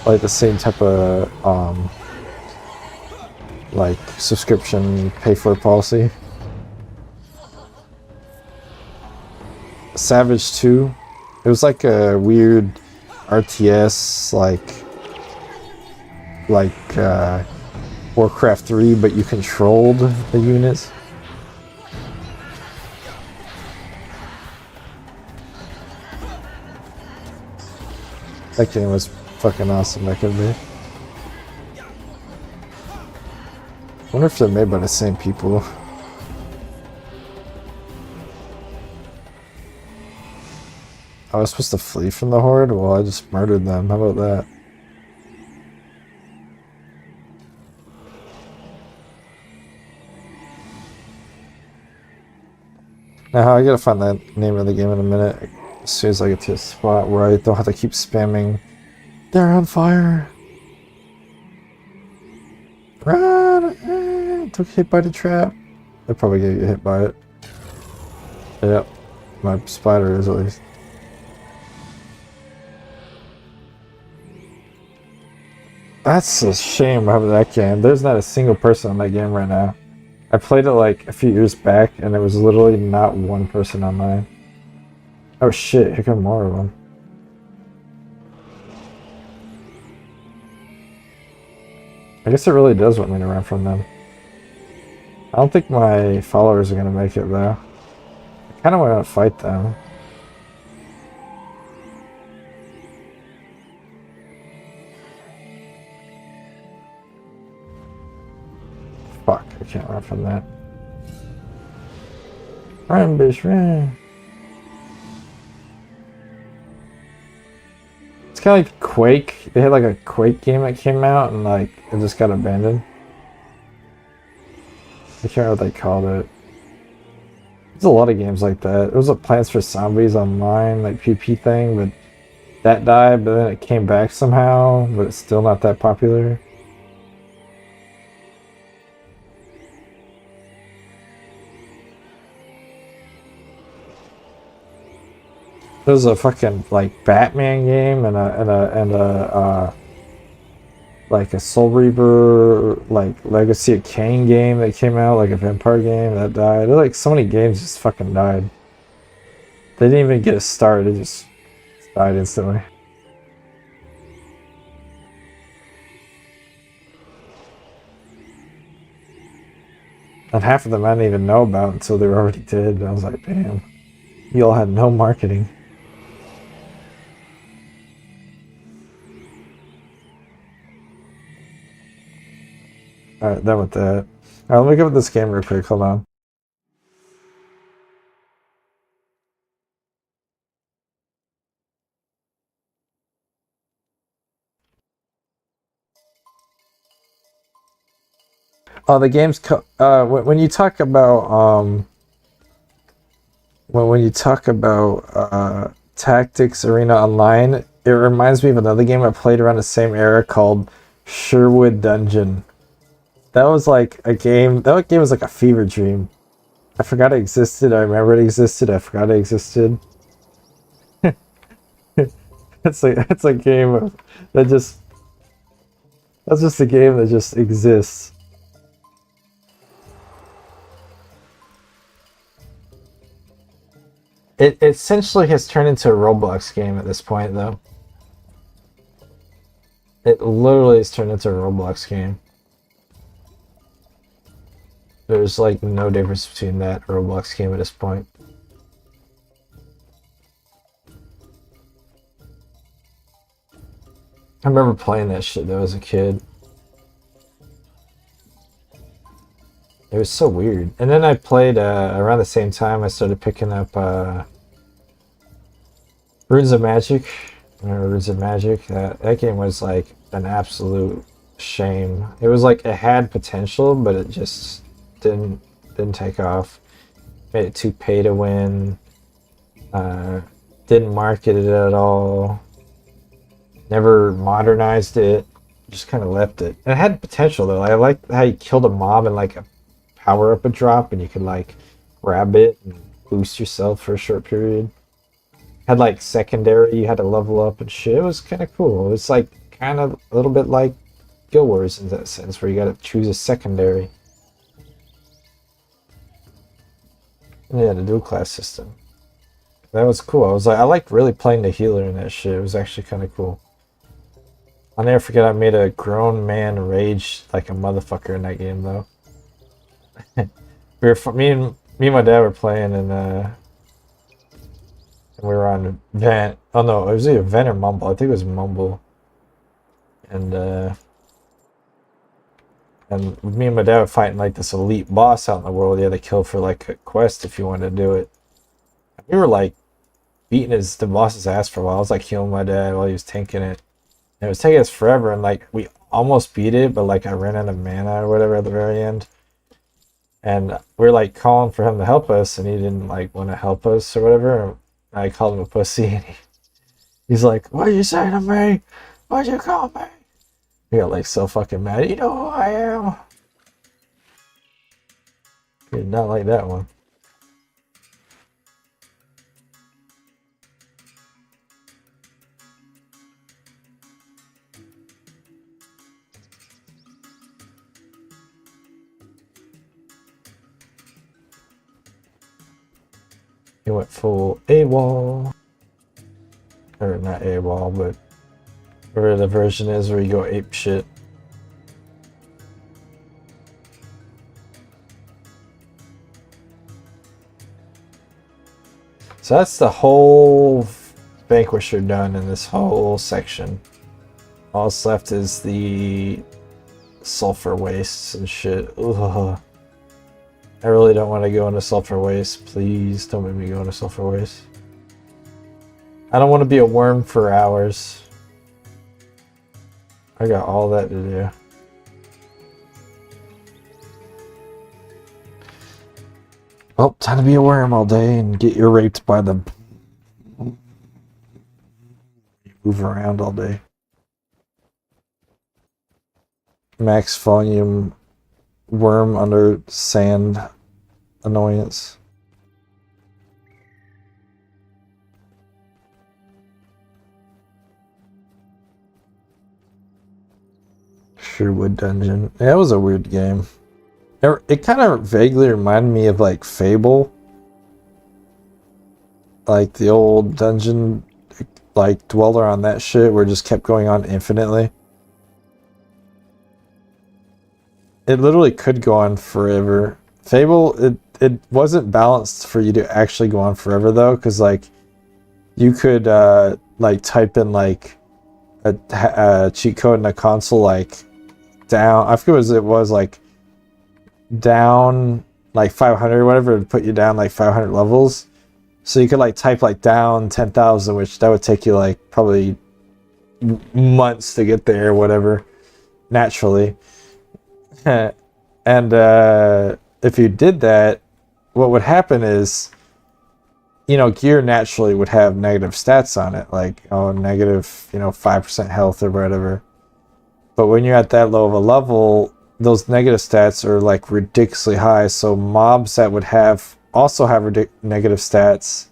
Speaker 1: Like the same type of like subscription pay for policy. Savage 2. It was like a weird RTS like Warcraft 3, but you controlled the units. That game was fucking awesome back in the day. I wonder if they're made by the same people. I was supposed to flee from the horde? Well, I just murdered them. How about that? Now, I gotta find that name of the game in a minute. As soon as I get to a spot where I don't have to keep spamming. They're on fire! Run! Don't get hit by the trap. They'll probably get hit by it. Yep. My spider is at least. That's a shame about that game. There's not a single person on that game right now. I played it like a few years back and there was literally not one person online. Oh shit, here come more of them. I guess it really does want me to run from them. I don't think my followers are gonna make it though. I kinda wanna fight them. can't run from that. Run, bitch, run. It's kind of like Quake. They had like a Quake game that came out and like it just got abandoned. I can't remember what they called it. There's a lot of games like that. It was a Plants vs Zombies online like PP thing, but that died. But then it came back somehow, but it's still not that popular. There's a fucking like Batman game and a like a Soul Reaver like Legacy of Kain game that came out, like a vampire game that died. There's like so many games just fucking died. They didn't even get a start, it just died instantly. And half of them I didn't even know about until they were already dead. I was like, damn, you all had no marketing. Alright, done with that. Alright, let me go with this game real quick, hold on. Oh, the game's when you talk about when you talk about Tactics Arena Online, it reminds me of another game I played around the same era called Sherwood Dungeon. That was like a game. That game was like a fever dream. I forgot it existed. I remember it existed. I forgot it existed. It's a game that just that's just a game that just exists. It essentially has turned into a Roblox game at this point, though. It literally has turned into a Roblox game. There's like no difference between that and a Roblox game at this point. I remember playing that shit though as a kid. It was so weird. And then I played around the same time I started picking up Runes of Magic. Remember Runes of Magic? That game was like an absolute shame. It was like it had potential, but it just didn't take off. Made it too pay to win. Didn't market it at all. Never modernized it. Just kind of left it. It had potential though. I liked how you killed a mob and like a power up a drop, and you could like grab it and boost yourself for a short period. Had like secondary, you had to level up and shit. It was kind of cool. It was like kind of a little bit like Guild Wars in that sense, where you got to choose a secondary. Yeah, the dual class system. That was cool. I liked really playing the healer in that shit. It was actually kind of cool. I'll never forget I made a grown man rage like a motherfucker in that game though. Me and my dad were playing and we were on Vent. Oh no, it was either Vent or Mumble. I think it was Mumble. And me and my dad were fighting like this elite boss out in the world. You had to kill for like a quest if you wanted to do it. We were like beating the boss's ass for a while. I was like healing my dad while he was tanking it. And it was taking us forever, and like we almost beat it, but like I ran out of mana or whatever at the very end. And we were like calling for him to help us, and he didn't like want to help us or whatever. And I called him a pussy, and he's like, "What are you saying to me? Why'd you call me?" He got like so fucking mad. You know who I am? He did not like that one. He went full AWOL. Or not AWOL, but whatever the version is where you go ape shit. So that's the whole Vanquisher done in this whole section. All that's left is the sulfur wastes and shit. Ugh. I really don't want to go into sulfur waste. Please don't make me go into sulfur waste. I don't want to be a worm for hours. I got all that to do. Well, time to be a worm all day and get raped by them. Move around all day. Max volume worm under sand annoyance. Sherwood Dungeon. Yeah, it was a weird game. It kind of vaguely reminded me of like Fable. Like the old dungeon, like Dweller on that shit where it just kept going on infinitely. It literally could go on forever. Fable, it wasn't balanced for you to actually go on forever though, because like you could like type in like a cheat code in a console like down, I forget what it was, like down like 500 or whatever, to put you down like 500 levels. So you could like type like down 10,000, which that would take you like probably months to get there or whatever, naturally. And if you did that, what would happen is, you know, gear naturally would have negative stats on it, like, oh, negative, you know, 5% health or whatever. But when you're at that low of a level, those negative stats are like ridiculously high. So mobs that would also have negative stats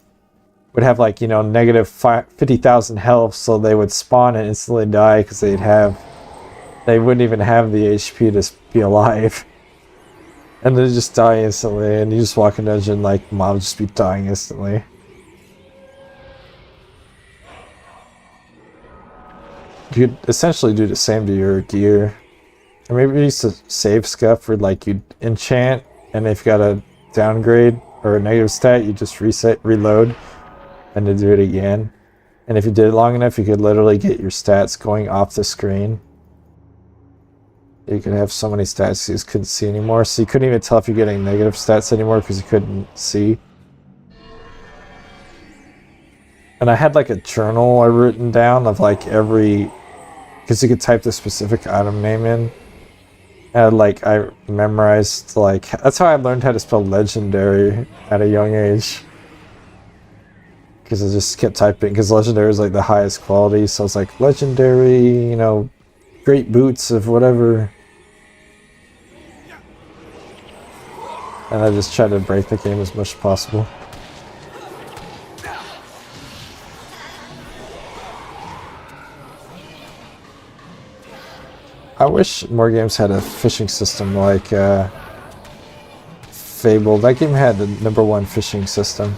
Speaker 1: would have like, you know, negative 50,000 health, so they would spawn and instantly die because they wouldn't even have the HP to be alive. And they just die instantly, and you just walk in a dungeon like mobs just be dying instantly. You could essentially do the same to your gear. Or maybe you used to save stuff where like you'd enchant, and if you got a downgrade or a negative stat, you just reload, and to do it again. And if you did it long enough, you could literally get your stats going off the screen. You could have so many stats you just couldn't see anymore, so you couldn't even tell if you're getting negative stats anymore because you couldn't see. And I had like a journal I written down of like every, because you could type the specific item name in. And like I memorized, like, that's how I learned how to spell legendary at a young age. Because I just kept typing, because legendary is like the highest quality, so it's like legendary, you know, great boots of whatever. And I just tried to break the game as much as possible. I wish more games had a fishing system like Fable. That game had the #1 fishing system.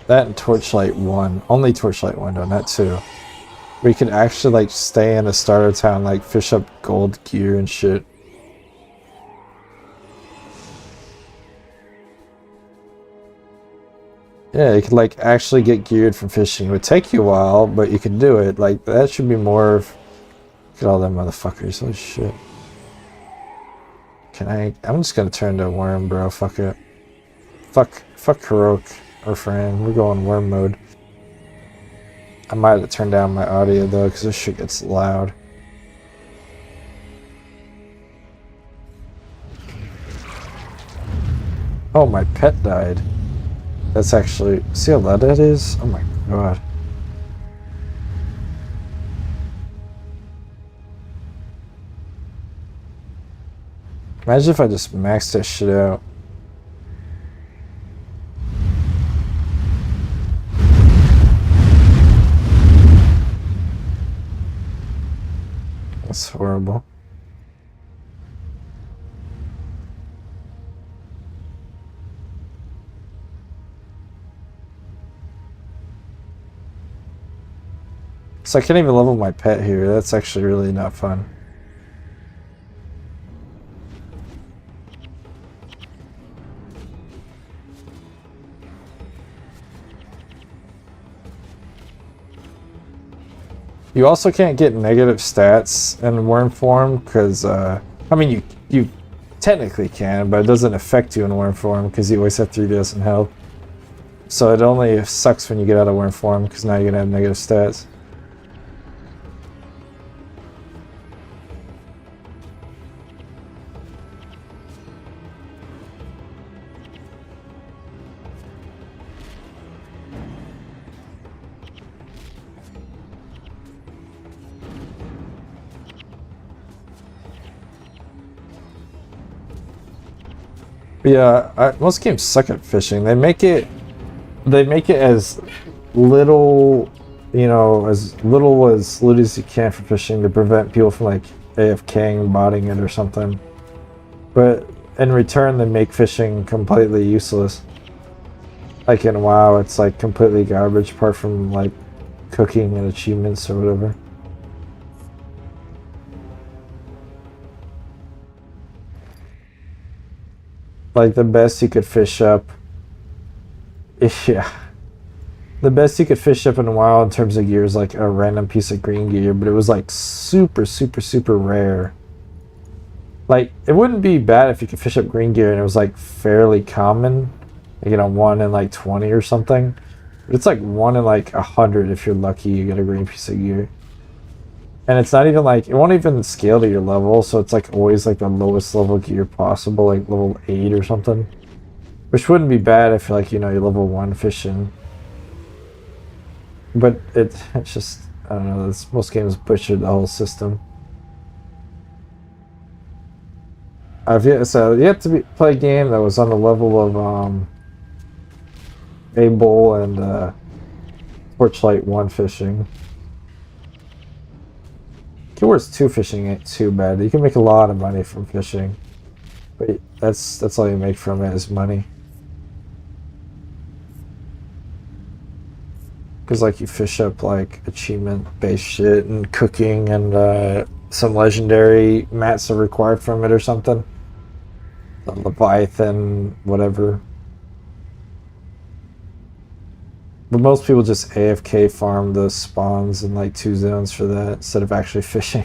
Speaker 1: That and Torchlight 1. Only Torchlight 1 though, not 2. Where you could actually like stay in a starter town, like fish up gold gear and shit. Yeah, you could like actually get geared from fishing. It would take you a while, but you could do it. Like, that should be more of... Look at all them motherfuckers. Holy shit. I'm just gonna turn to a worm, bro. Fuck it. Fuck Heroic, our friend. We're going worm mode. I might have to turn down my audio though, because this shit gets loud. Oh, my pet died. That's actually... See how loud that is? Oh my god. Imagine if I just maxed that shit out. That's horrible. So I can't even level my pet here. That's actually really not fun. You also can't get negative stats in worm form because, I mean, technically can, but it doesn't affect you in worm form because you always have 3ds in health. So it only sucks when you get out of worm form because now you're gonna have negative stats. But yeah, most games suck at fishing. They make it as little, you know, as little as you can for fishing to prevent people from like AFKing, botting it or something. But in return, they make fishing completely useless. Like in WoW, it's like completely garbage apart from like cooking and achievements or whatever. Like the best you could fish up, yeah, the best you could fish up in a while in terms of gear is like a random piece of green gear, but it was like super, super, super rare. Like it wouldn't be bad if you could fish up green gear and it was like fairly common, like, you know, 1 in like 20 or something. But it's like 1 in like 100 if you're lucky you get a green piece of gear. And it's not even like, it won't even scale to your level, so it's like always like the lowest level gear possible, like level 8 or something. Which wouldn't be bad if like, you know, you're level 1 fishing. But it's just, I don't know, most games butchered the whole system. I've yet to play a game that was on the level of A-Bowl and Torchlight 1 fishing. Guild Wars 2 fishing ain't too bad. You can make a lot of money from fishing, but that's all you make from it is money. Because like you fish up like achievement-based shit and cooking and some legendary mats are required from it or something. The Leviathan, whatever. But most people just AFK farm the spawns in like 2 zones for that instead of actually fishing.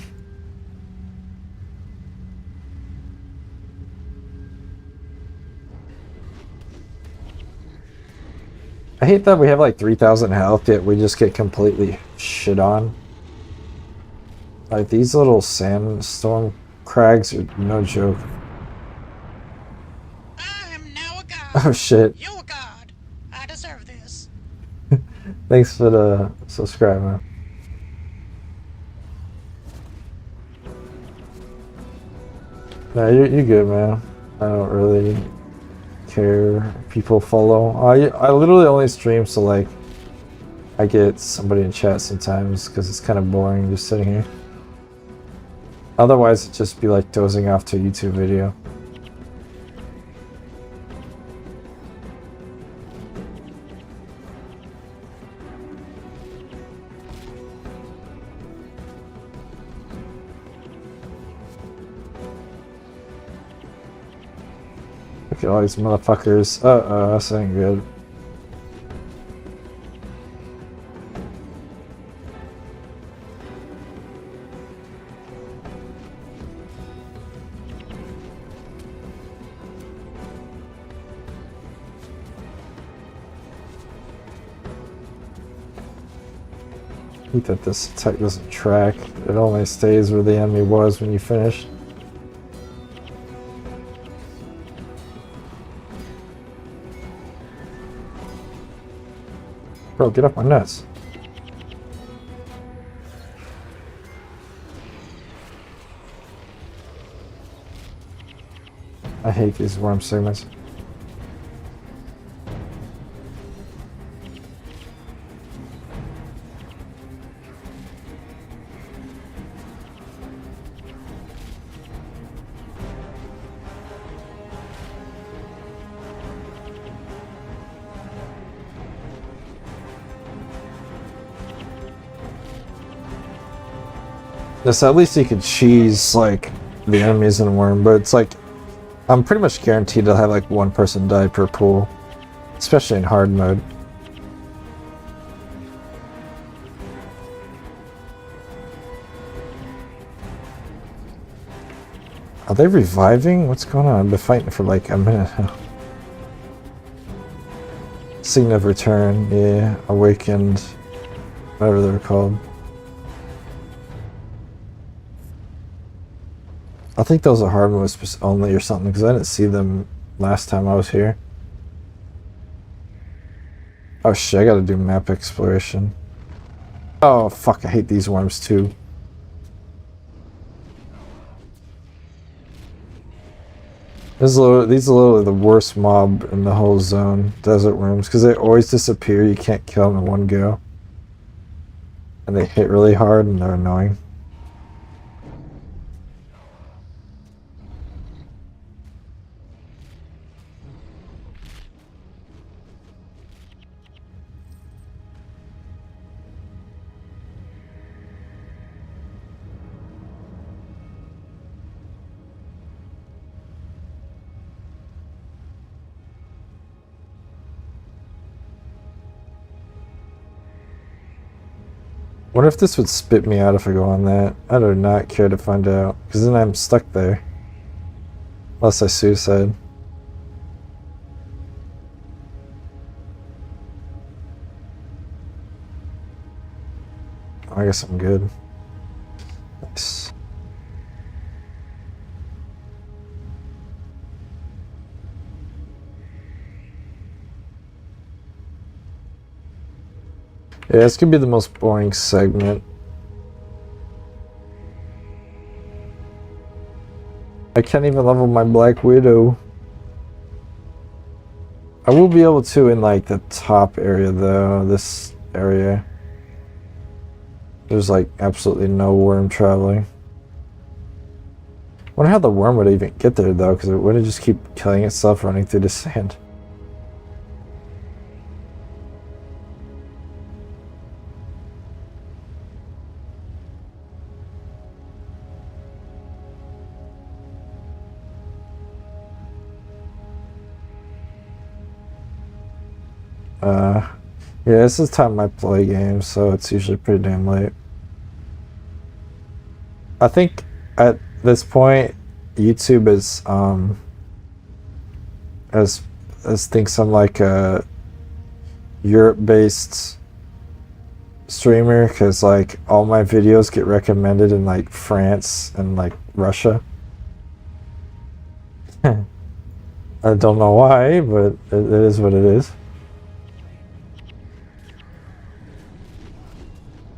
Speaker 1: I hate that we have like 3,000 health, yet we just get completely shit on. Like these little sandstorm crags are no joke.
Speaker 2: I am now a god.
Speaker 1: Oh shit.
Speaker 2: You're a god. I deserve this.
Speaker 1: Thanks for the subscribe, man. No, you're good, man. I don't really care if people follow. I literally only stream so like I get somebody in chat sometimes because it's kind of boring just sitting here. Otherwise, it'd just be like dozing off to a YouTube video. Look at all these motherfuckers. Uh-oh, that's ain't good. I hate that this attack doesn't track. It only stays where the enemy was when you finish. Bro, get off my nuts. I hate these worm segments. Yes, at least you could cheese like the enemies in Worm, but it's like I'm pretty much guaranteed to have like 1 person die per pool, especially in hard mode. Are they reviving? What's going on? I've been fighting for like a minute now. Sign of Return, yeah. Awakened. Whatever they're called. I think those are hard moves only or something, because I didn't see them last time I was here. Oh shit, I gotta do map exploration. Oh fuck, I hate these worms too. These are literally the worst mob in the whole zone, desert worms, because they always disappear, you can't kill them in one go. And they hit really hard and they're annoying. Wonder if this would spit me out if I go on that. I do not care to find out, because then I'm stuck there. Unless I suicide. I guess I'm good. Nice. Yeah, this could be the most boring segment. I can't even level my Black Widow. I will be able to in like the top area though, this area. There's like absolutely no worm traveling. Wonder how the worm would even get there though, because it wouldn't just keep killing itself running through the sand. Yeah, this is the time I play games, so it's usually pretty damn late. I think at this point, YouTube is as thinks I'm like a Europe-based streamer, because like all my videos get recommended in like France and like Russia. I don't know why, but it is what it is.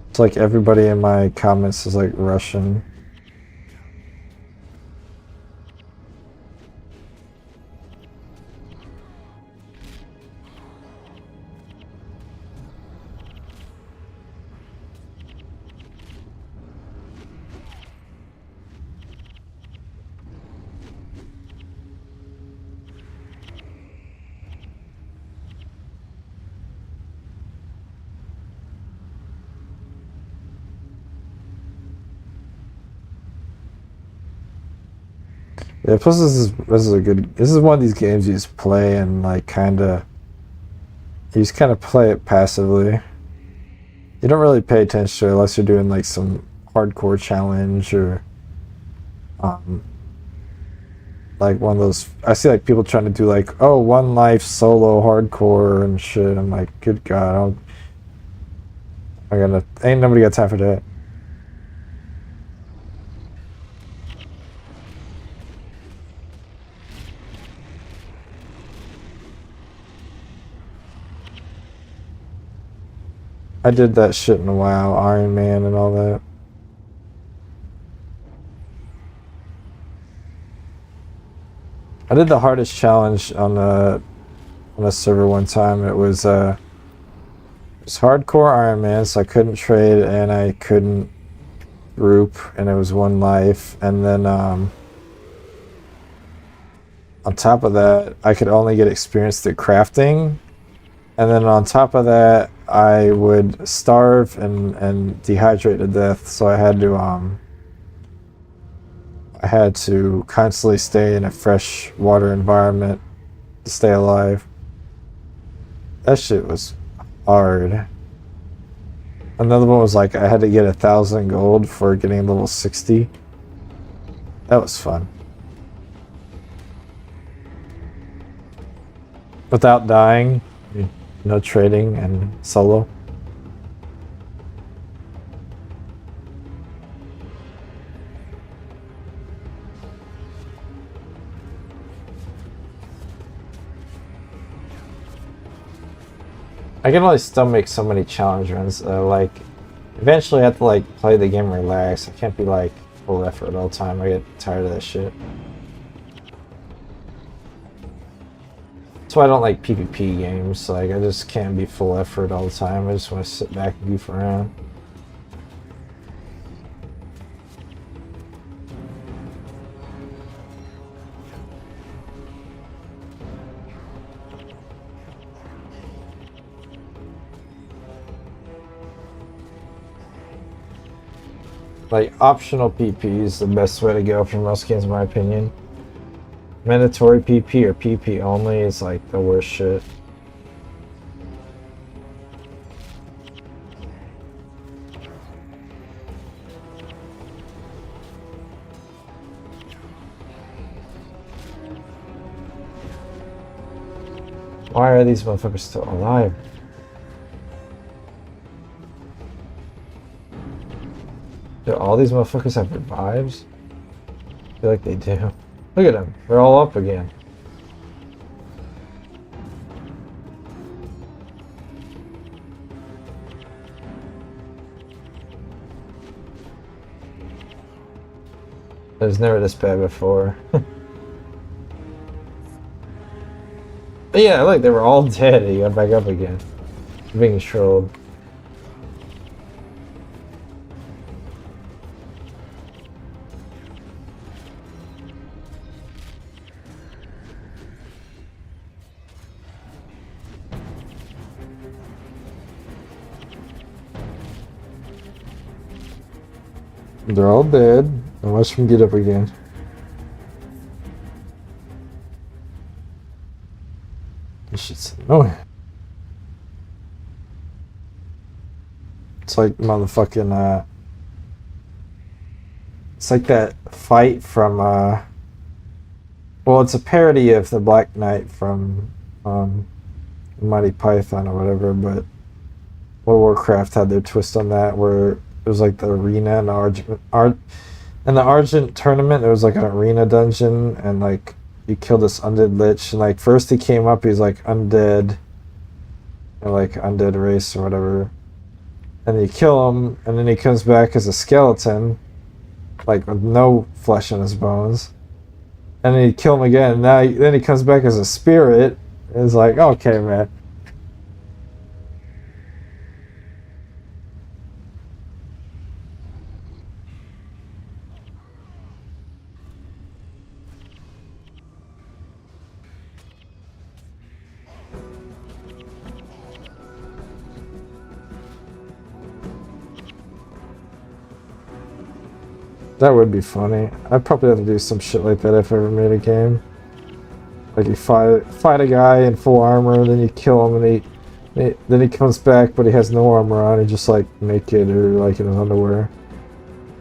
Speaker 1: It's like everybody in my comments is like Russian. Yeah, plus this is a good, this is one of these games you just play and like kinda, you just kinda play it passively. You don't really pay attention to it unless you're doing like some hardcore challenge or like one of those, I see like people trying to do like, oh, one life solo hardcore and shit. I'm like, good god, ain't nobody got time for that. I did that shit in a while, Iron Man and all that. I did the hardest challenge on a server one time. It was hardcore Iron Man, so I couldn't trade and I couldn't group, and it was one life. And then on top of that, I could only get experience through crafting. And then on top of that, I would starve and dehydrate to death. So I had to constantly stay in a fresh water environment to stay alive. That shit was hard. Another one was like I had to get 1,000 gold for getting level 60. That was fun. without dying, no trading and solo. I can only still make so many challenge runs. Like, eventually I have to like play the game relaxed. I can't be like full effort all the time. I get tired of that shit. That's why I don't like PvP games. Like, I just can't be full effort all the time. I just want to sit back and goof around. Like, optional PP is the best way to go for most games, in my opinion. Mandatory PP or PP only is like the worst shit. Why are these motherfuckers still alive? Do all these motherfuckers have revives? I feel like they do. Look at them. They're all up again. It was never this bad before. But yeah, look, they were all dead. He got back up again. Being trolled. They're all dead. And watch them get up again. This shit's annoying. It's like motherfucking, it's like that fight from, well, it's a parody of the Black Knight from, Mighty Python or whatever, but World of Warcraft had their twist on that, where it was like the arena and the Argent tournament. It was like an arena dungeon, and like you kill this undead lich, and like first he came up, he's like undead, or like undead race or whatever, and you kill him, and then he comes back as a skeleton, like with no flesh in his bones, and then you kill him again. And then he comes back as a spirit. It's like, okay, man. That would be funny. I'd probably have to do some shit like that if I ever made a game. Like you fight a guy in full armor, and then you kill him, and then he comes back, but he has no armor on. He's just like naked or like in his underwear.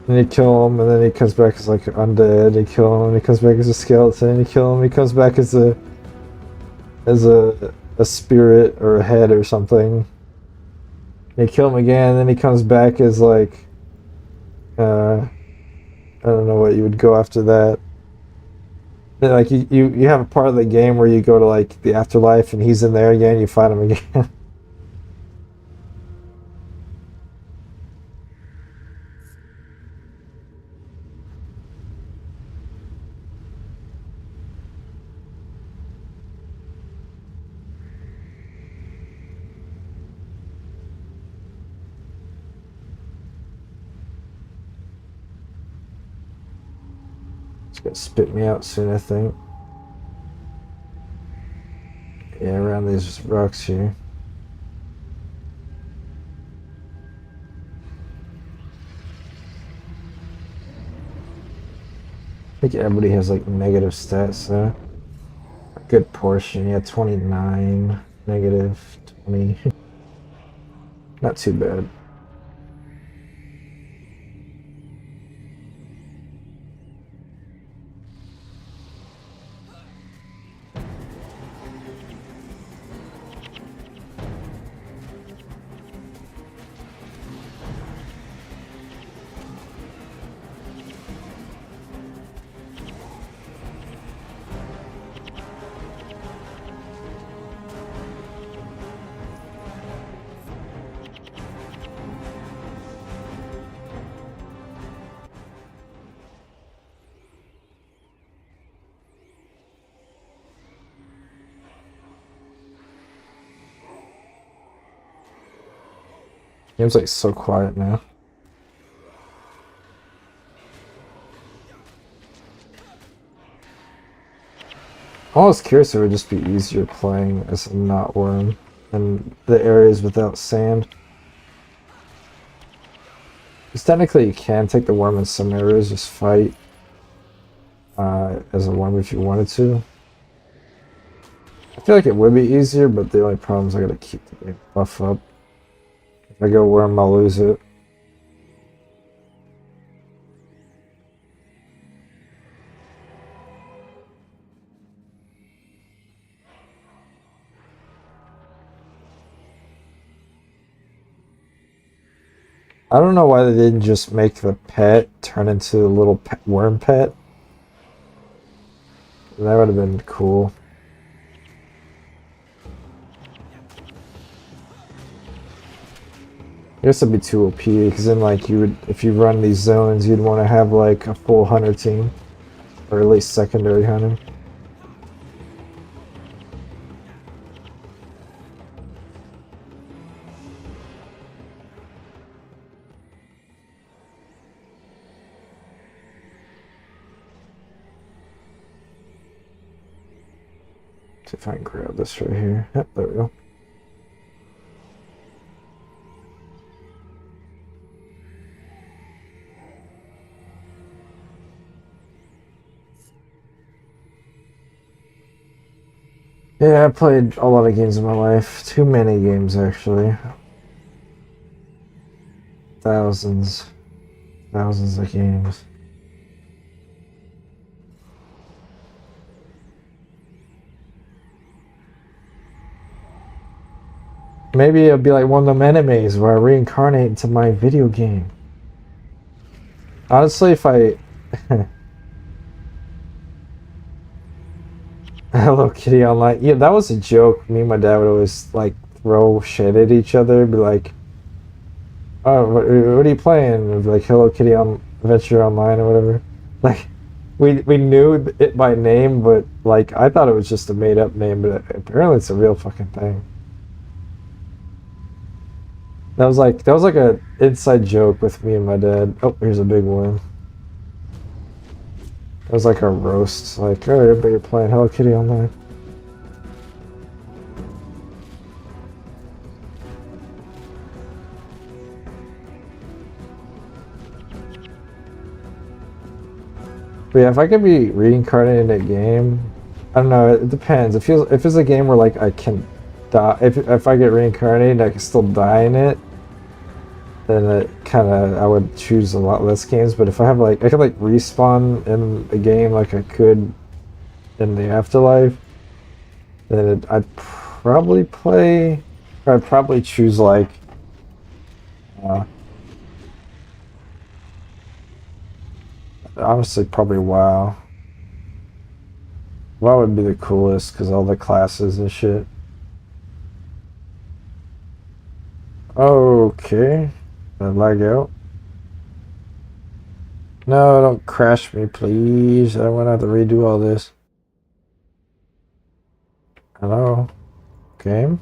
Speaker 1: And you kill him, and then he comes back as like undead. You kill him, and he comes back as a skeleton. You kill him, he comes back as a spirit or a head or something. You kill him again, and then he comes back as like I don't know what you would go after that. Then, like you have a part of the game where you go to like the afterlife and he's in there again, you fight him again. It's gonna spit me out soon, I think. Yeah, around these rocks here. I think everybody has like negative stats, so a good portion. Yeah, 29, negative 20. Not too bad. Game's like so quiet now. I'm almost curious if it would just be easier playing as a not worm in the areas without sand. Because technically you can take the worm in some areas, just fight as a worm if you wanted to. I feel like it would be easier, but the only problem is I gotta keep the game buff up. If I go worm, I'll lose it. I don't know why they didn't just make the pet turn into a little pet, worm pet. That would have been cool. I guess it'd be too OP because then, like, you would, if you run these zones, you'd want to have like a full hunter team, or at least secondary hunting. See if I can grab this right here. Yep, there we go. Yeah, I played a lot of games in my life. Too many games, actually. Thousands. Thousands of games. Maybe it'll be like one of them enemies where I reincarnate into my video game. Honestly, if I... Hello Kitty Online. Yeah, that was a joke. Me and my dad would always, like, throw shit at each other. Be like, oh, what are you playing? It'd be like Hello Kitty on Adventure Online or whatever. Like, we knew it by name, but, like, I thought it was just a made-up name, but apparently it's a real fucking thing. That was like a inside joke with me and my dad. Oh, here's a big one. It was like a roast. Like, oh, everybody playing Hello Kitty Online. But yeah, if I could be reincarnated in a game, I don't know. It depends. It feels if it's a game where like I can die. If I get reincarnated, I can still die in it. Then it kind of I would choose a lot less games. But if I have like I could like respawn in the game like I could in the afterlife, then I'd probably play. Or I'd probably choose like. Uh, Honestly, probably WoW. WoW would be the coolest because all the classes and shit. Okay. Lag out. No, don't crash me, please. I don't want to have to redo all this. Hello? Game?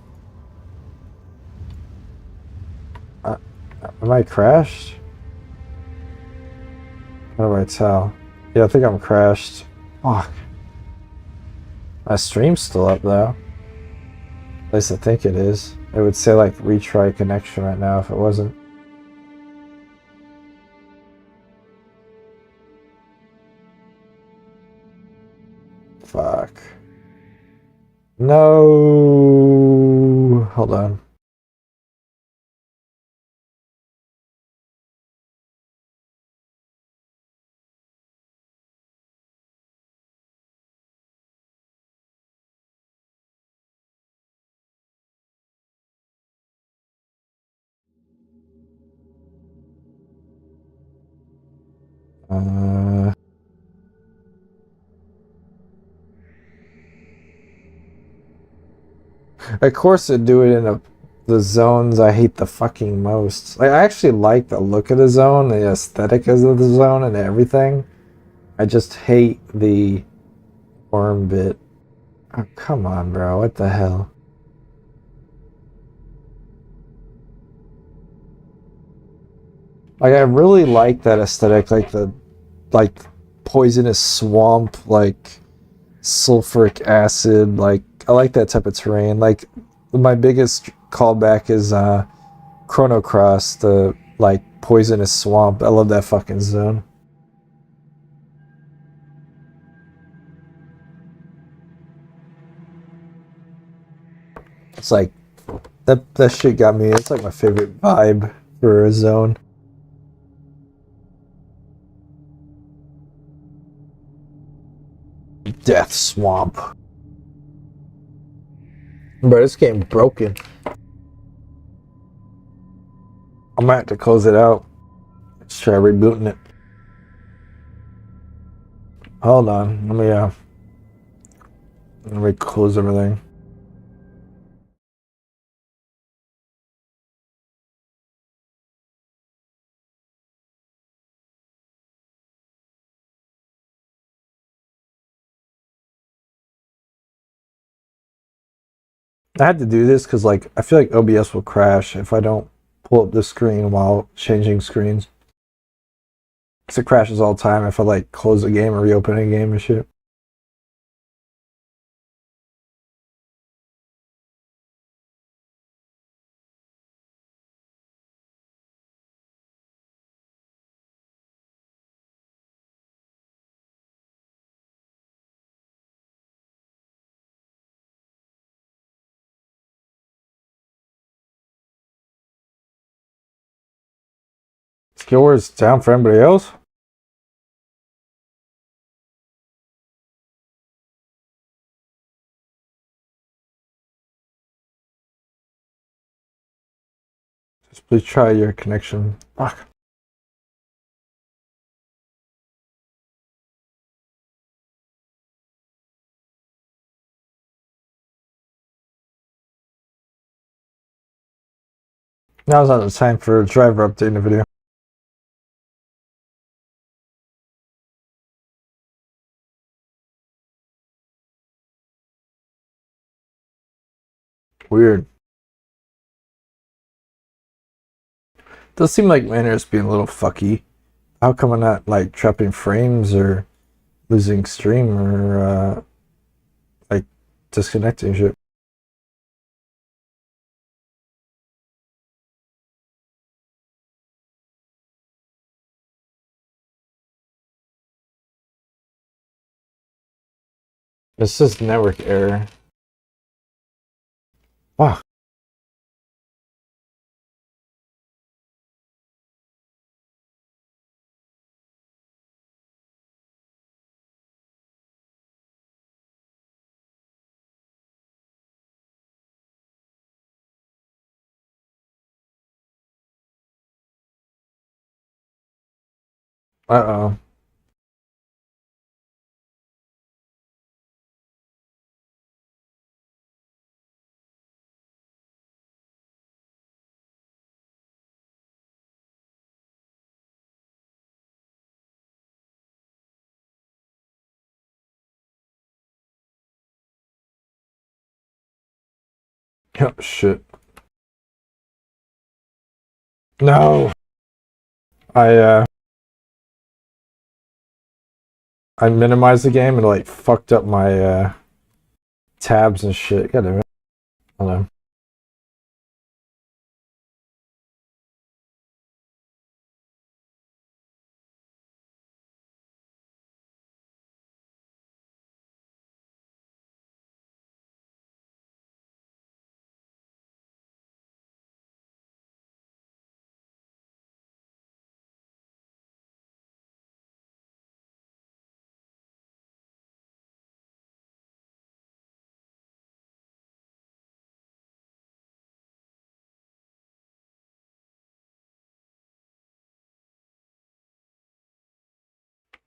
Speaker 1: Uh, am I crashed? How do I tell? Yeah, I think I'm crashed. Fuck. My stream's still up though. At least I think it is. It would say like retry connection right now if it wasn't. Fuck. No. Hold on. Uh, of course, it'd do it in the zones I hate the fucking most. Like, I actually like the look of the zone, the aesthetic of the zone, and everything. I just hate the worm bit. Oh, come on, bro. What the hell? Like I really like that aesthetic, like the like poisonous swamp, like sulfuric acid, like I like that type of terrain. Like my biggest callback is Chrono Cross, the like poisonous swamp. I love that fucking zone. It's like that shit got me. It's like my favorite vibe for a zone. Death Swamp. Bro, this game broken. I might have to close it out. Let's try rebooting it. Hold on. Let me close everything. I had to do this because like I feel like OBS will crash if I don't pull up the screen while changing screens. Because it crashes all the time if I like close a game or reopen a game and shit. Skill words down for anybody else? Just please try your connection. Fuck. Now's not the time for a driver update in the video. Weird. Does seem like my internet's being a little fucky. How come I'm not like trapping frames or losing stream or like disconnecting shit? It's just network error. Wow. Uh-oh. Oh, shit. No. I uh I minimized the game and like fucked up my tabs and shit. God damn it. Hold on.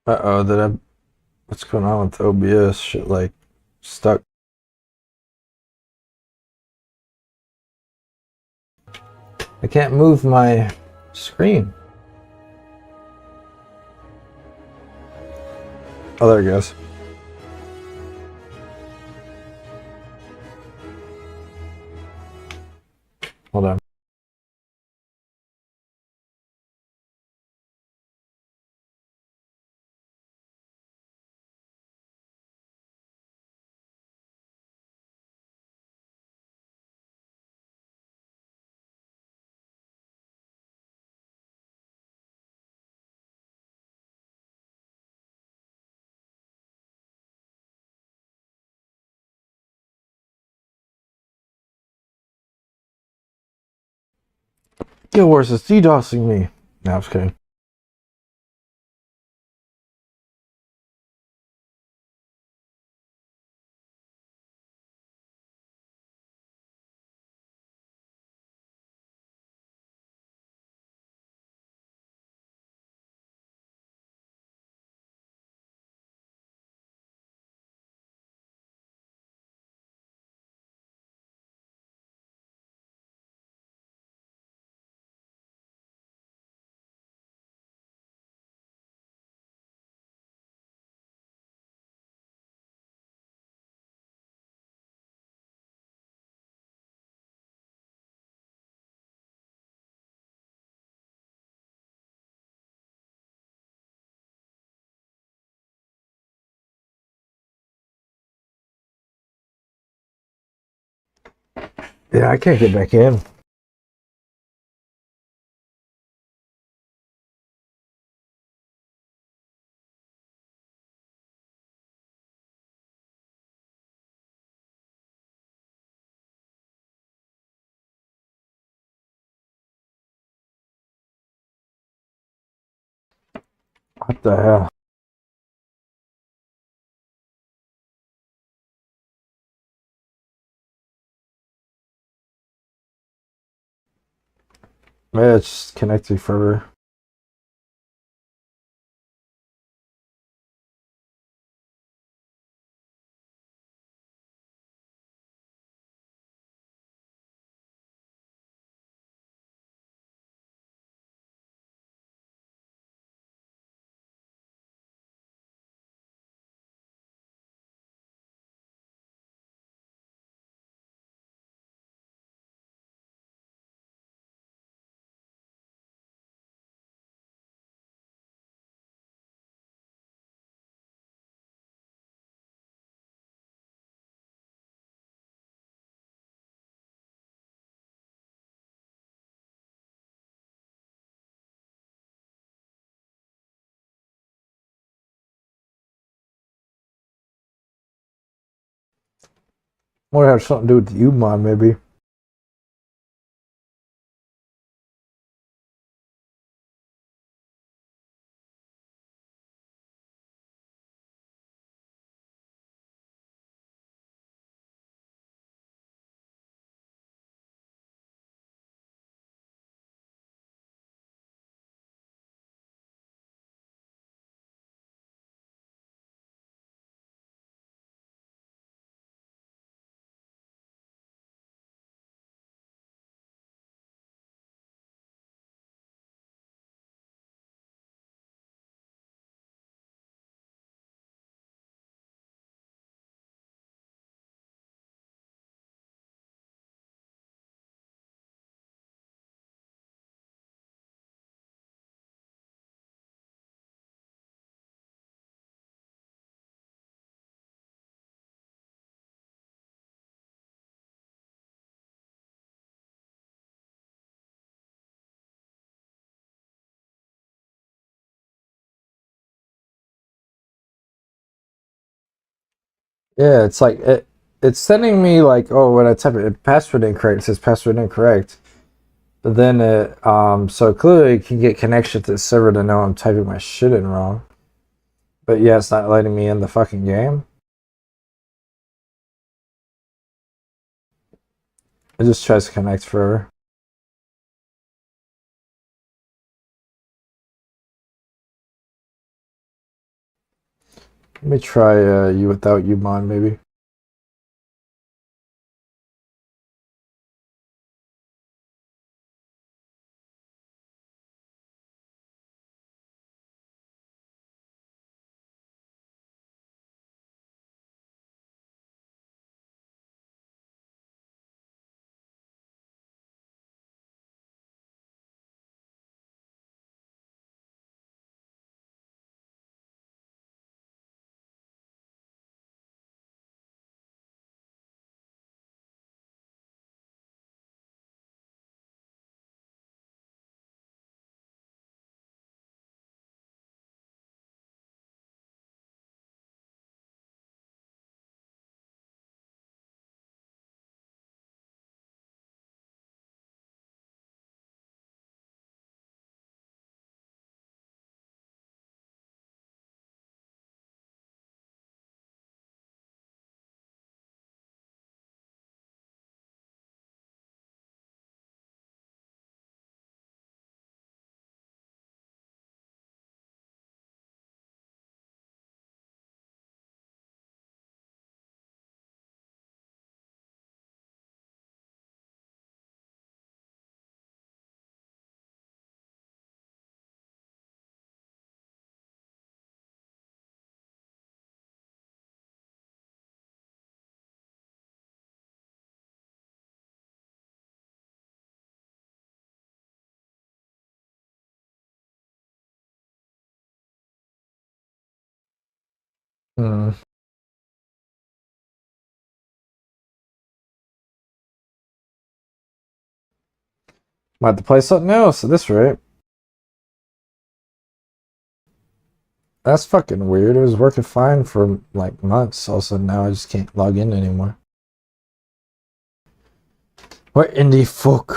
Speaker 1: Uh-oh, what's going on with OBS? Shit like stuck. I can't move my screen. Oh, there it goes. Hold on. Skill Wars is DDoSing me. No, I'm just kidding. Yeah, I can't get back in. What the hell? Maybe it's just connecting further. Might have something to do with the U-Mod, maybe. Yeah, it's like it's sending me like, oh, when I type it, password incorrect, it says password incorrect. But then so clearly it can get connection to the server to know I'm typing my shit in wrong. But yeah, it's not letting me in the fucking game. It just tries to connect forever. Let me try you without Umon, maybe. Hmm. Might have to play something else at this rate. That's fucking weird. It was working fine for like months. All of a sudden now I just can't log in anymore. What indie folk?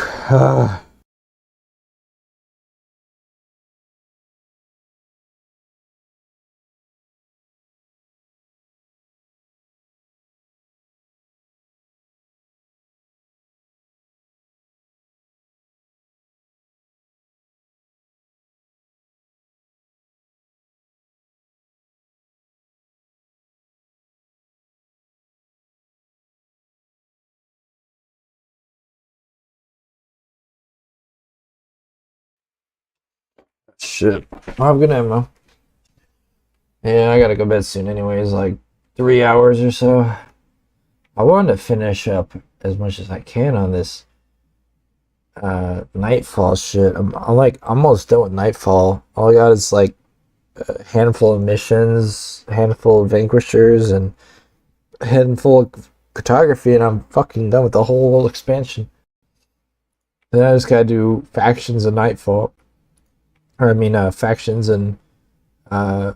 Speaker 1: Shit. Well, I'm good night, Mo. Yeah, I gotta go to bed soon anyways, like 3 hours or so. I wanted to finish up as much as I can on this Nightfall shit. I'm like almost done with Nightfall. All I got is like a handful of missions, a handful of Vanquishers, and a handful of cartography, and I'm fucking done with the whole expansion. Then I just gotta do factions of Nightfall. Or I mean factions and uh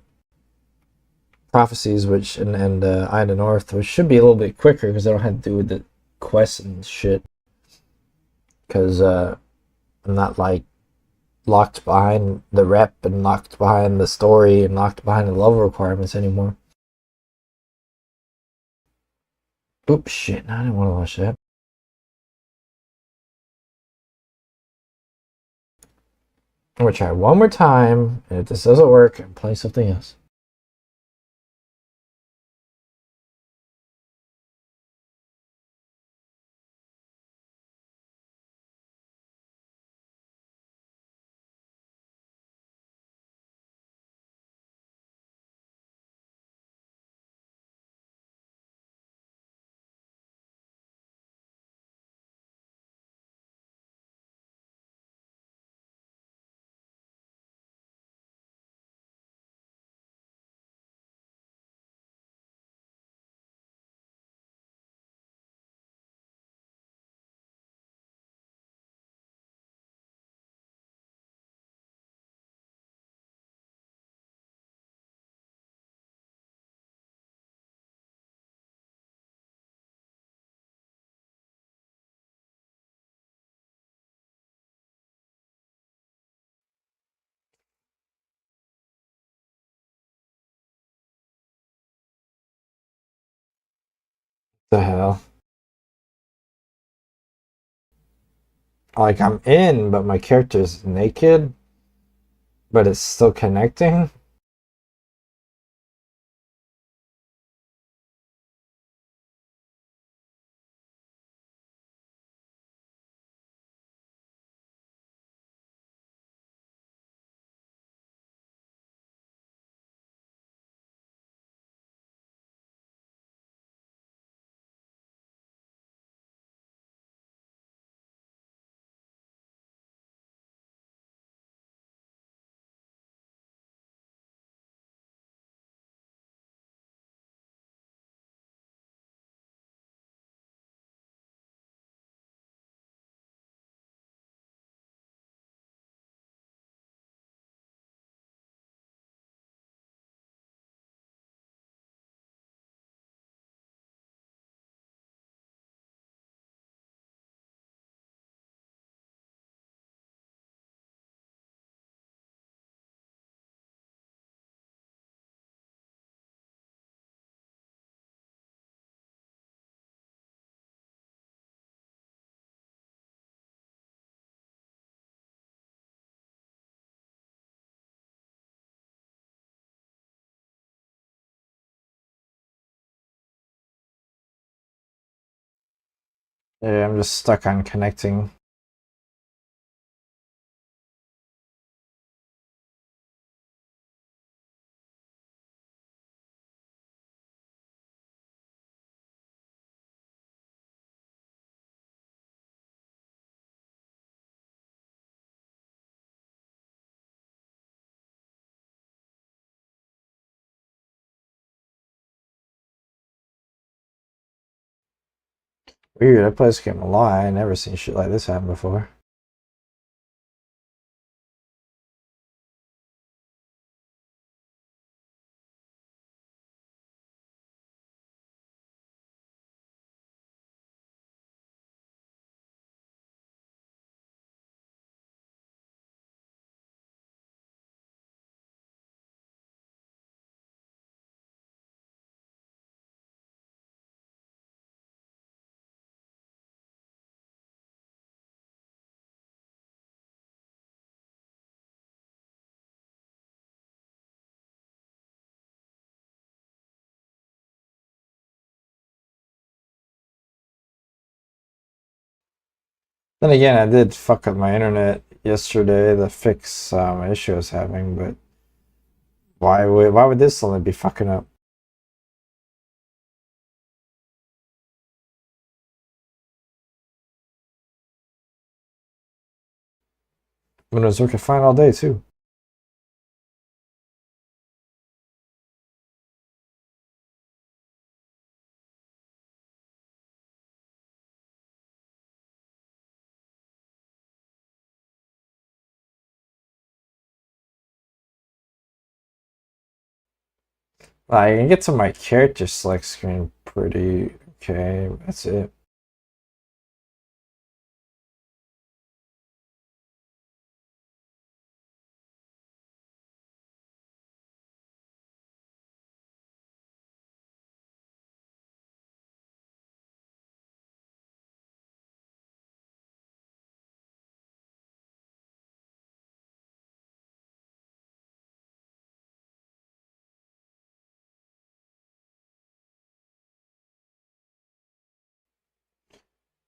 Speaker 1: prophecies, which and Eye of the North, which should be a little bit quicker because I don't have to do with the quests and shit. Because I'm not like locked behind the rep and locked behind the story and locked behind the level requirements anymore. Oops, shit! No, I didn't want to watch that. I'm gonna try one more time, and if this doesn't work, I'm playing something else. The hell? Like I'm in, but my character's naked, but it's still connecting. Yeah, I'm just stuck on connecting. Weird, I play this game a lot. I ain't never seen shit like this happen before. Then again, I did fuck up my internet yesterday to fix some issue I was having, but why would this only be fucking up? When it was working fine all day too. I can get to my character select screen pretty okay. That's it.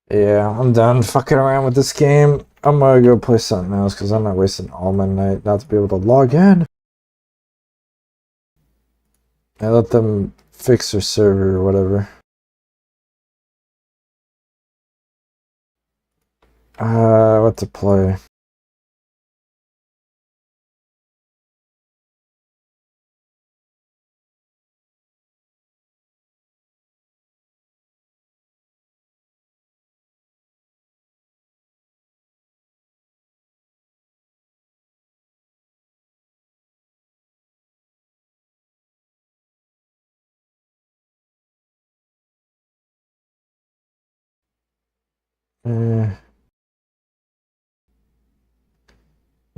Speaker 1: Yeah, I'm done fucking around with this game. I'm gonna go play something else because I'm not wasting all my night not to be able to log in. I let them fix their server or whatever. What to play?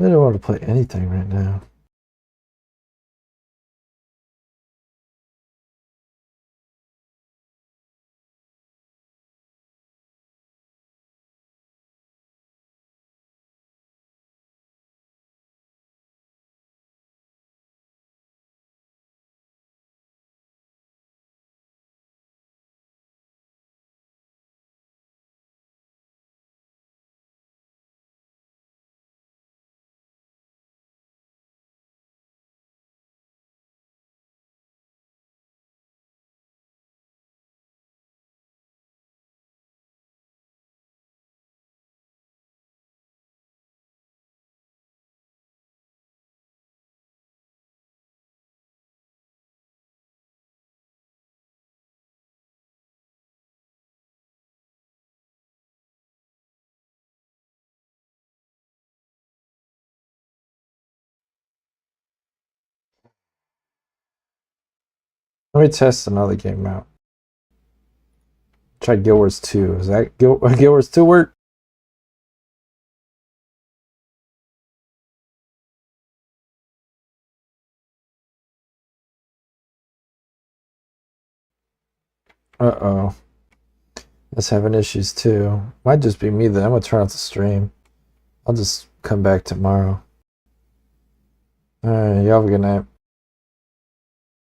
Speaker 1: I don't want to play anything right now. Let me test another game out. Try Guild Wars 2. Is that Guild Wars 2 work? Uh-oh. That's having issues too. Might just be me then. I'm gonna turn off the stream. I'll just come back tomorrow. Alright, y'all have a good night.